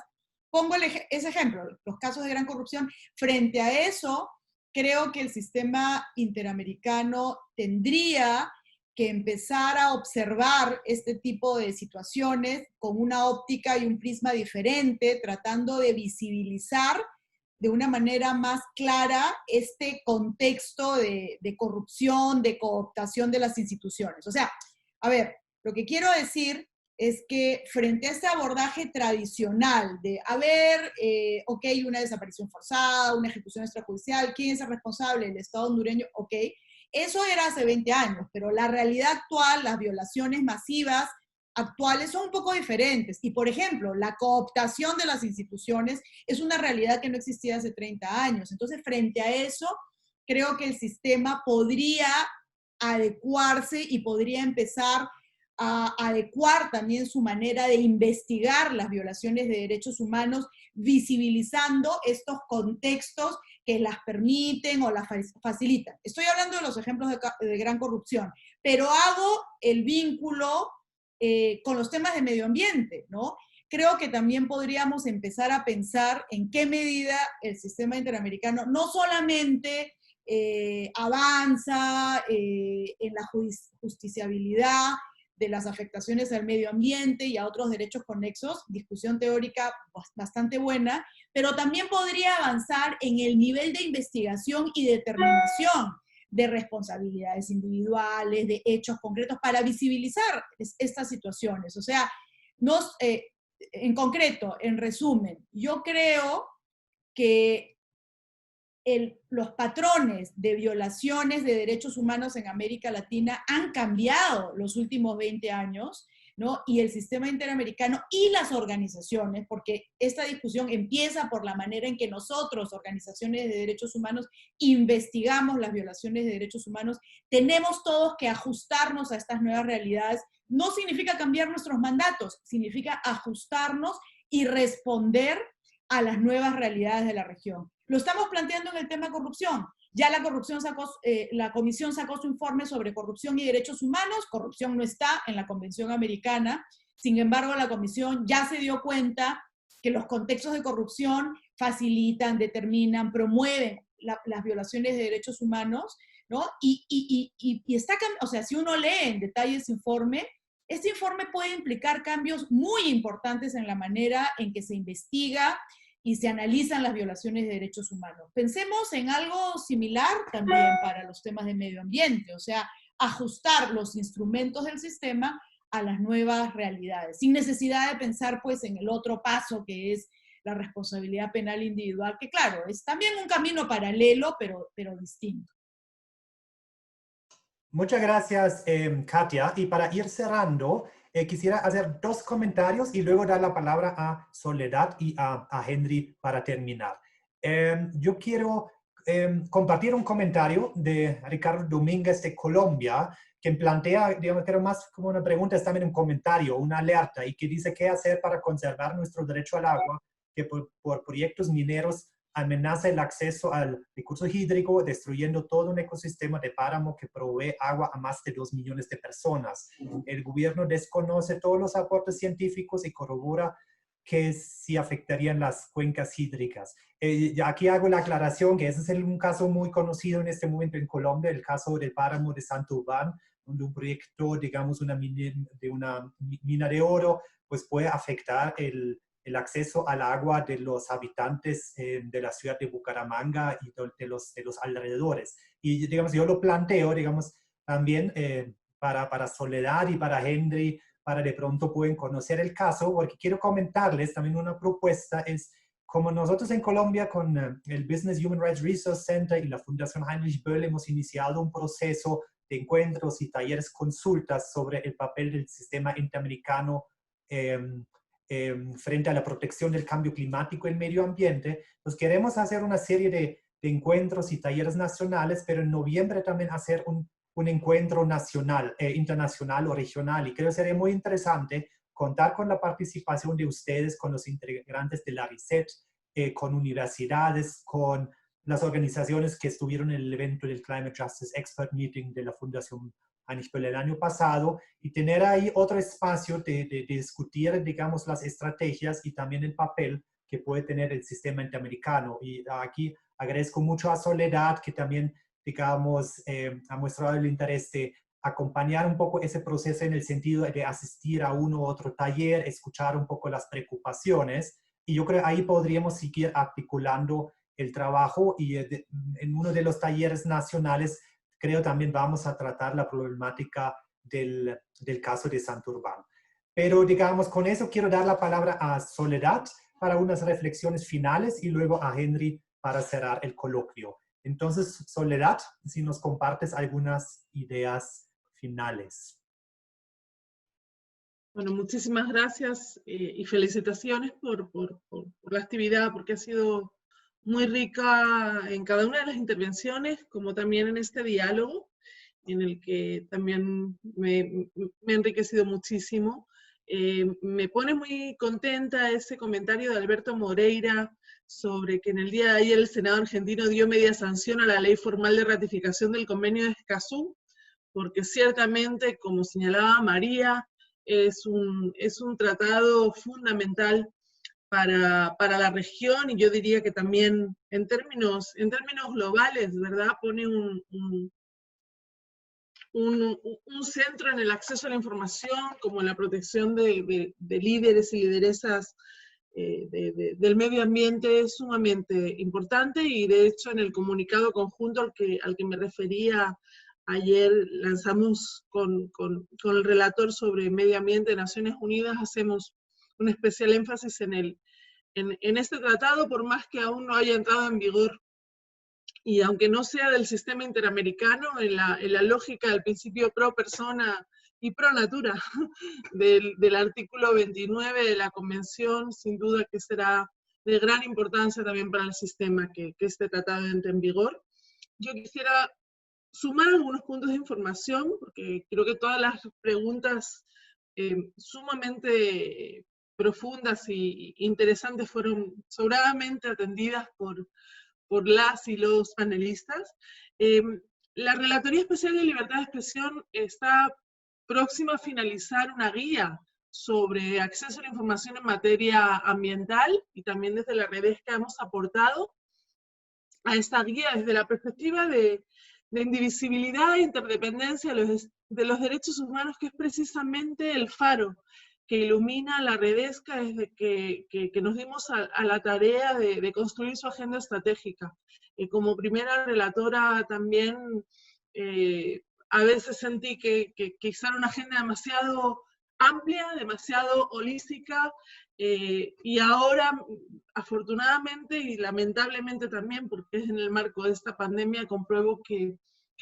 Pongo ese ejemplo, los casos de gran corrupción. Frente a eso, creo que el sistema interamericano tendría que empezar a observar este tipo de situaciones con una óptica y un prisma diferente, tratando de visibilizar de una manera más clara este contexto de corrupción, de cooptación de las instituciones. O sea, a ver, lo que quiero decir es que frente a este abordaje tradicional de, ok, una desaparición forzada, una ejecución extrajudicial, ¿quién es el responsable? El Estado hondureño, ok, eso era hace 20 años, pero la realidad actual, las violaciones masivas actuales son un poco diferentes. Y, por ejemplo, la cooptación de las instituciones es una realidad que no existía hace 30 años. Entonces, frente a eso, creo que el sistema podría adecuarse y podría empezar a adecuar también su manera de investigar las violaciones de derechos humanos, visibilizando estos contextos que las permiten o las facilitan. Estoy hablando de los ejemplos de gran corrupción, pero hago el vínculo con los temas de medio ambiente, ¿no? Creo que también podríamos empezar a pensar en qué medida el sistema interamericano no solamente avanza en la justiciabilidad de las afectaciones al medio ambiente y a otros derechos conexos, discusión teórica bastante buena, pero también podría avanzar en el nivel de investigación y determinación de responsabilidades individuales, de hechos concretos, para visibilizar estas situaciones. O sea, en concreto, en resumen, yo creo que los patrones de violaciones de derechos humanos en América Latina han cambiado los últimos 20 años, ¿no? Y el sistema interamericano y las organizaciones, porque esta discusión empieza por la manera en que nosotros, organizaciones de derechos humanos, investigamos las violaciones de derechos humanos, tenemos todos que ajustarnos a estas nuevas realidades. No significa cambiar nuestros mandatos, significa ajustarnos y responder a las nuevas realidades de la región. Lo estamos planteando en el tema corrupción. Ya la Comisión sacó su informe sobre corrupción y derechos humanos. Corrupción no está en la Convención Americana. Sin embargo, la Comisión ya se dio cuenta que los contextos de corrupción facilitan, determinan, promueven las violaciones de derechos humanos, ¿no? Y está, o sea, si uno lee en detalle ese informe, este informe puede implicar cambios muy importantes en la manera en que se investiga y se analizan las violaciones de derechos humanos. Pensemos en algo similar también para los temas de medio ambiente, o sea, ajustar los instrumentos del sistema a las nuevas realidades, sin necesidad de pensar pues en el otro paso que es la responsabilidad penal individual, que claro, es también un camino paralelo, pero distinto. Muchas gracias, Katia. Y para ir cerrando, quisiera hacer 2 comentarios y luego dar la palabra a Soledad y a Henry para terminar. Yo quiero compartir un comentario de Ricardo Domínguez de Colombia, que plantea, digamos, que era más como una pregunta, es también un comentario, una alerta, y que dice qué hacer para conservar nuestro derecho al agua, que por proyectos mineros amenaza el acceso al recurso hídrico, destruyendo todo un ecosistema de páramo que provee agua a más de 2 millones de personas. El gobierno desconoce todos los aportes científicos y corrobora que sí afectarían las cuencas hídricas. Aquí hago la aclaración que ese es un caso muy conocido en este momento en Colombia, el caso del páramo de Santurbán, donde un proyecto, digamos, una mina de oro, pues puede afectar el acceso al agua de los habitantes de la ciudad de Bucaramanga y de los alrededores. Y, digamos, yo lo planteo, digamos, también para Soledad y para Henry, para de pronto pueden conocer el caso, porque quiero comentarles también una propuesta, es como nosotros en Colombia con el Business Human Rights Resource Center y la Fundación Heinrich Böll hemos iniciado un proceso de encuentros y talleres, consultas sobre el papel del sistema interamericano frente a la protección del cambio climático y el medio ambiente. Pues queremos hacer una serie de encuentros y talleres nacionales, pero en noviembre también hacer un encuentro nacional, internacional o regional. Y creo que sería muy interesante contar con la participación de ustedes, con los integrantes de la RISET, con universidades, con las organizaciones que estuvieron en el evento del Climate Justice Expert Meeting de la Fundación Heinrich Böll el año pasado, y tener ahí otro espacio de discutir, digamos, las estrategias y también el papel que puede tener el sistema interamericano. Y aquí agradezco mucho a Soledad, que también, digamos, ha mostrado el interés de acompañar un poco ese proceso en el sentido de asistir a uno u otro taller, escuchar un poco las preocupaciones, y yo creo que ahí podríamos seguir articulando el trabajo, y en uno de los talleres nacionales creo también vamos a tratar la problemática del caso de Santurbán. Pero digamos, con eso quiero dar la palabra a Soledad para unas reflexiones finales y luego a Henry para cerrar el coloquio. Entonces, Soledad, si nos compartes algunas ideas finales. Bueno, muchísimas gracias y felicitaciones por la actividad, porque ha sido muy rica en cada una de las intervenciones, como también en este diálogo, en el que también me ha enriquecido muchísimo. Me pone muy contenta ese comentario de Alberto Moreira sobre que en el día de ayer el Senado argentino dio media sanción a la ley formal de ratificación del convenio de Escazú, porque ciertamente, como señalaba María, es un tratado fundamental para la región, y yo diría que también en términos globales, ¿verdad? Pone un centro en el acceso a la información, como en la protección de líderes y lideresas del medio ambiente, sumamente importante, y de hecho en el comunicado conjunto al que me refería ayer, lanzamos con el relator sobre medio ambiente de Naciones Unidas, hacemos un especial énfasis en este tratado, por más que aún no haya entrado en vigor, y aunque no sea del sistema interamericano, en la lógica del principio pro persona y pro natura del artículo 29 de la Convención, sin duda que será de gran importancia también para el sistema que este tratado entre en vigor. Yo quisiera sumar algunos puntos de información, porque creo que todas las preguntas sumamente profundas e interesantes fueron sobradamente atendidas por las y los panelistas. La Relatoría Especial de Libertad de Expresión está próxima a finalizar una guía sobre acceso a la información en materia ambiental, y también desde la Redesca hemos aportado a esta guía desde la perspectiva de indivisibilidad e interdependencia de los derechos humanos, que es precisamente el faro que ilumina la Redesca desde que nos dimos a la tarea de construir su agenda estratégica. Como primera relatora también a veces sentí que quizá era una agenda demasiado amplia, demasiado holística, y ahora, afortunadamente y lamentablemente también, porque es en el marco de esta pandemia, compruebo que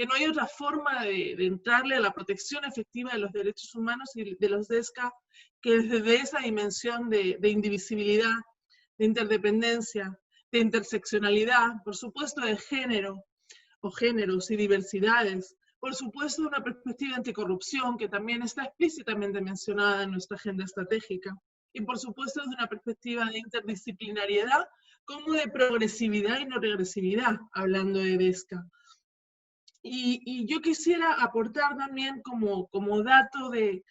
no hay otra forma de entrarle a la protección efectiva de los derechos humanos y de los DESCA que desde esa dimensión de indivisibilidad, de interdependencia, de interseccionalidad, por supuesto de género o géneros y diversidades, por supuesto de una perspectiva anticorrupción que también está explícitamente mencionada en nuestra agenda estratégica, y por supuesto desde una perspectiva de interdisciplinariedad, como de progresividad y no regresividad, hablando de DESCA. Y yo quisiera aportar también como dato de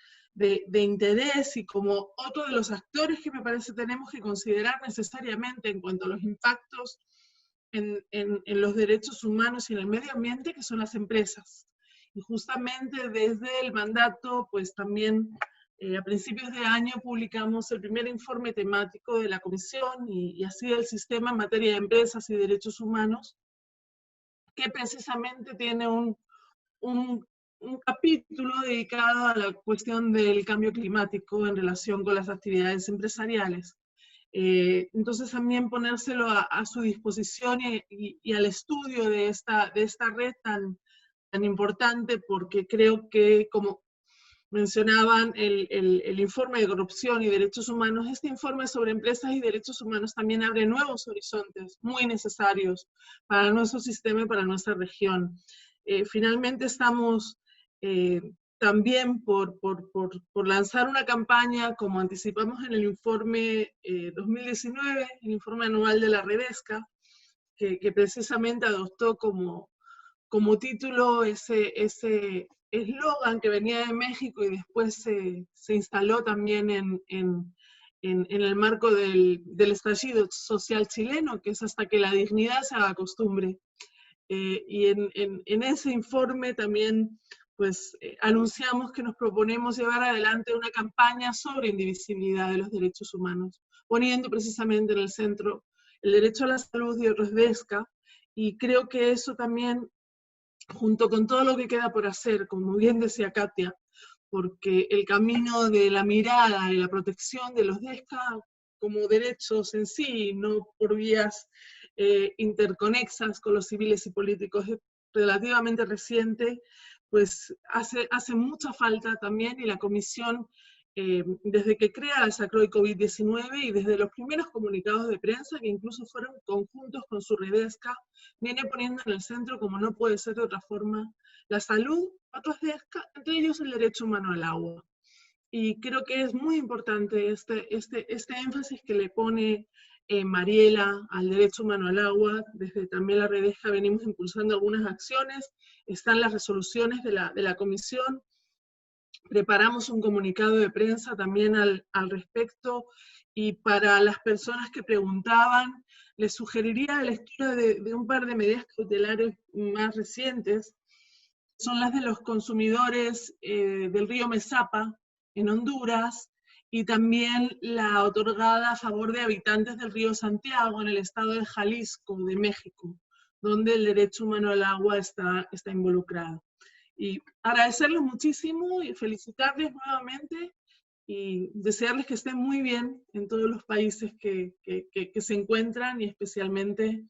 interés y como otro de los actores que me parece tenemos que considerar necesariamente en cuanto a los impactos en los derechos humanos y en el medio ambiente, que son las empresas. Y justamente desde el mandato, pues también a principios de año publicamos el primer informe temático de la Comisión y así del sistema en materia de empresas y derechos humanos, que precisamente tiene un capítulo dedicado a la cuestión del cambio climático en relación con las actividades empresariales. Entonces también ponérselo a su disposición y al estudio de esta red tan importante, porque creo que, como mencionaban el informe de corrupción y derechos humanos, este informe sobre empresas y derechos humanos también abre nuevos horizontes muy necesarios para nuestro sistema y para nuestra región. Finalmente estamos también por lanzar una campaña, como anticipamos en el informe 2019, el informe anual de la Redesca, que precisamente adoptó como título ese eslogan que venía de México y después se instaló también en el marco del estallido social chileno, que es hasta que la dignidad se haga costumbre. Y en ese informe también pues anunciamos que nos proponemos llevar adelante una campaña sobre indivisibilidad de los derechos humanos, poniendo precisamente en el centro el derecho a la salud y otros DESCA, y creo que eso también, junto con todo lo que queda por hacer, como bien decía Katia, porque el camino de la mirada y la protección de los DESCA como derechos en sí, no por vías interconexas con los civiles y políticos, es relativamente reciente, pues hace mucha falta también, y la Comisión, desde que crea el SACROI COVID-19 y desde los primeros comunicados de prensa, que incluso fueron conjuntos con su Redesca, viene poniendo en el centro, como no puede ser de otra forma, la salud, otros DESCA, entre ellos el derecho humano al agua. Y creo que es muy importante este énfasis que le pone Mariela al derecho humano al agua. Desde también la Redesca venimos impulsando algunas acciones, están las resoluciones de la Comisión, preparamos un comunicado de prensa también al respecto, y para las personas que preguntaban, les sugeriría la lectura de un par de medidas cautelares más recientes. Son las de los consumidores del río Mesapa, en Honduras, y también la otorgada a favor de habitantes del río Santiago, en el estado de Jalisco, de México, donde el derecho humano al agua está involucrado. Y agradecerles muchísimo y felicitarles nuevamente y desearles que estén muy bien en todos los países que se encuentran, y especialmente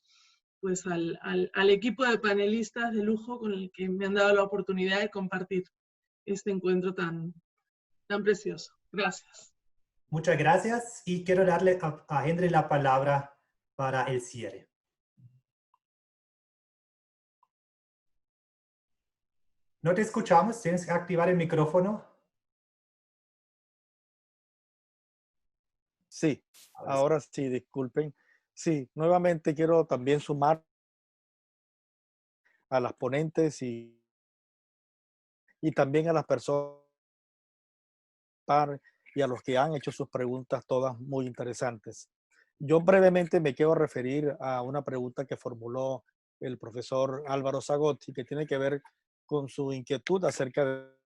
pues al equipo de panelistas de lujo con el que me han dado la oportunidad de compartir este encuentro tan precioso. Gracias. Muchas gracias, y quiero darle a Henry la palabra para el cierre. No te escuchamos, tienes que activar el micrófono. Sí, ahora sí, disculpen. Sí, nuevamente quiero también sumar a las ponentes y también a las personas y a los que han hecho sus preguntas, todas muy interesantes. Yo brevemente me quiero referir a una pregunta que formuló el profesor Álvaro Zagotti, que tiene que ver con su inquietud acerca de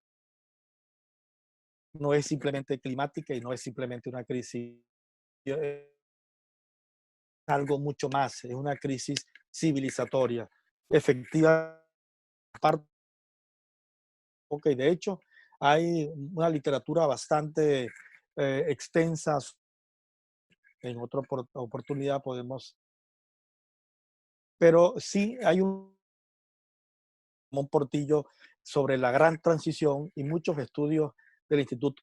no es simplemente climática y no es simplemente una crisis, es algo mucho más, es una crisis civilizatoria. Efectiva, ok, de hecho, hay una literatura bastante extensa. En otra oportunidad podemos, pero sí hay un portillo sobre la gran transición y muchos estudios del Instituto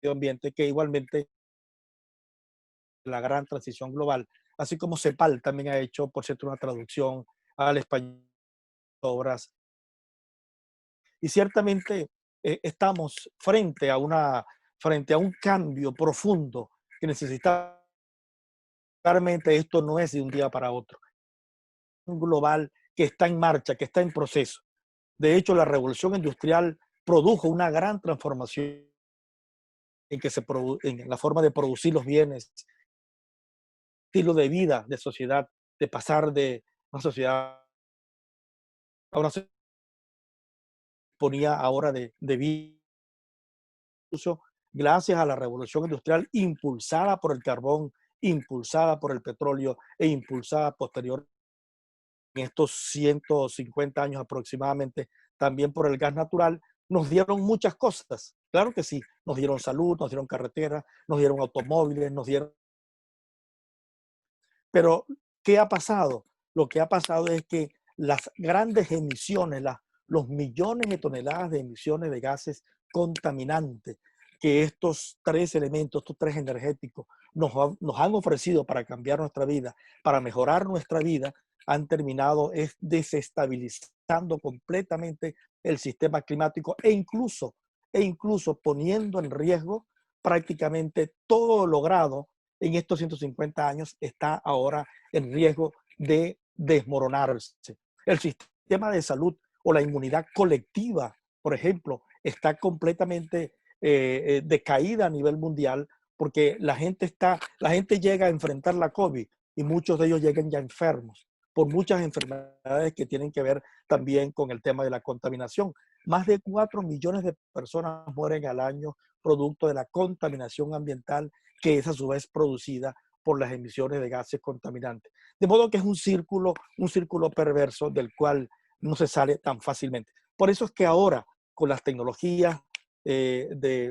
de Ambiente que igualmente la gran transición global, así como CEPAL también ha hecho, por cierto, una traducción al español de obras. Y ciertamente estamos frente a un cambio profundo que necesitamos Claramente esto no es de un día para otro. Un global que está en marcha, que está en proceso. De hecho, la revolución industrial produjo una gran transformación en la forma de producir los bienes, estilo de vida de sociedad, de pasar de una sociedad a una sociedad que ponía ahora de vida, incluso gracias a la revolución industrial impulsada por el carbón, impulsada por el petróleo e impulsada posterior en estos 150 años aproximadamente también por el gas natural, nos dieron muchas cosas. Claro que sí, nos dieron salud, nos dieron carreteras, nos dieron automóviles, nos dieron... Pero, ¿qué ha pasado? Lo que ha pasado es que las grandes emisiones, los millones de toneladas de emisiones de gases contaminantes que estos tres elementos, estos tres energéticos nos han ofrecido para cambiar nuestra vida, para mejorar nuestra vida, han terminado desestabilizando completamente el sistema climático e incluso poniendo en riesgo prácticamente todo lo logrado en estos 150 años está ahora en riesgo de desmoronarse. El sistema de salud o la inmunidad colectiva, por ejemplo, está completamente decaída a nivel mundial porque la gente llega a enfrentar la COVID y muchos de ellos llegan ya enfermos por muchas enfermedades que tienen que ver también con el tema de la contaminación. Más de 4 millones de personas mueren al año producto de la contaminación ambiental que es a su vez producida por las emisiones de gases contaminantes. De modo que es un círculo perverso del cual no se sale tan fácilmente. Por eso es que ahora, con las tecnologías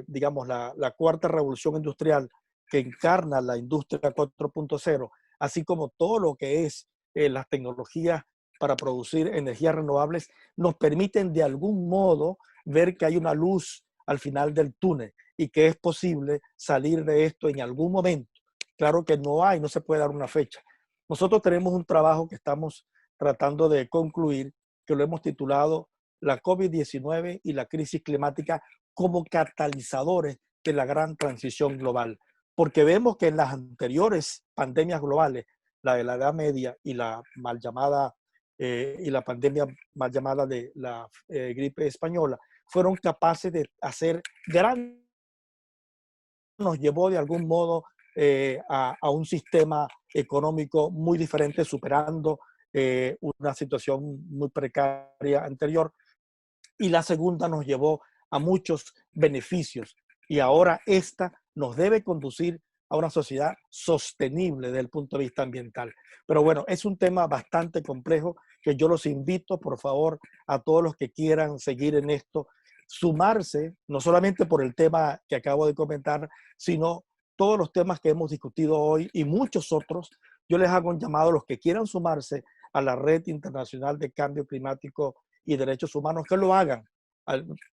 digamos, la cuarta revolución industrial que encarna la industria 4.0, así como todo lo que es las tecnologías para producir energías renovables, nos permiten de algún modo ver que hay una luz al final del túnel y que es posible salir de esto en algún momento. Claro que no se puede dar una fecha. Nosotros tenemos un trabajo que estamos tratando de concluir, que lo hemos titulado La COVID-19 y la crisis climática como catalizadores de la gran transición global. Porque vemos que en las anteriores pandemias globales, la de la Edad Media y la mal llamada y la pandemia mal llamada de la gripe española, fueron capaces de hacer nos llevó de algún modo a un sistema económico muy diferente, superando una situación muy precaria anterior. Y la segunda nos llevó a muchos beneficios. Y ahora esta nos debe conducir a una sociedad sostenible desde el punto de vista ambiental. Pero bueno, es un tema bastante complejo que yo los invito, por favor, a todos los que quieran seguir en esto, sumarse, no solamente por el tema que acabo de comentar, sino todos los temas que hemos discutido hoy y muchos otros. Yo les hago un llamado a los que quieran sumarse a la Red Internacional de Cambio Climático y Derechos Humanos, que lo hagan.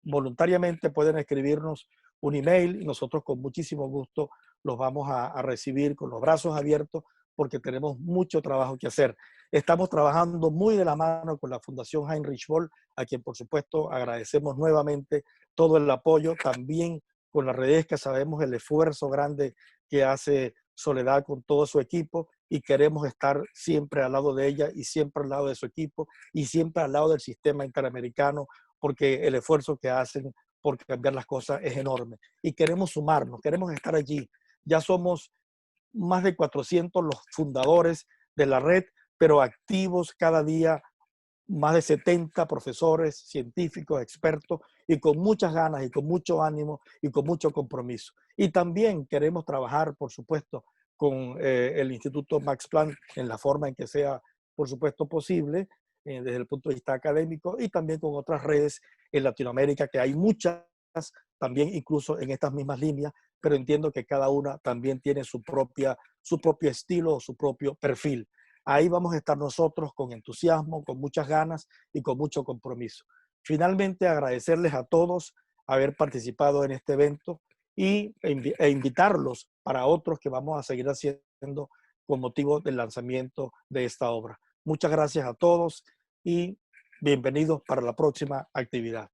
Voluntariamente pueden escribirnos un email y nosotros con muchísimo gusto los vamos a recibir con los brazos abiertos porque tenemos mucho trabajo que hacer. Estamos trabajando muy de la mano con la Fundación Heinrich Böll, a quien por supuesto agradecemos nuevamente todo el apoyo, también con la Redesca sabemos el esfuerzo grande que hace Soledad con todo su equipo y queremos estar siempre al lado de ella y siempre al lado de su equipo y siempre al lado del sistema interamericano porque el esfuerzo que hacen por cambiar las cosas es enorme. Y queremos sumarnos, queremos estar allí. Ya somos más de 400 los fundadores de la red, pero activos cada día más de 70 profesores, científicos, expertos, y con muchas ganas y con mucho ánimo y con mucho compromiso. Y también queremos trabajar, por supuesto, con el Instituto Max Planck en la forma en que sea, por supuesto, posible, desde el punto de vista académico, y también con otras redes en Latinoamérica, que hay muchas también incluso en estas mismas líneas, pero entiendo que cada una también tiene su propio estilo, su propio perfil. Ahí vamos a estar nosotros con entusiasmo, con muchas ganas y con mucho compromiso. Finalmente, agradecerles a todos haber participado en este evento e invitarlos para otros que vamos a seguir haciendo con motivo del lanzamiento de esta obra. Muchas gracias a todos y bienvenidos para la próxima actividad.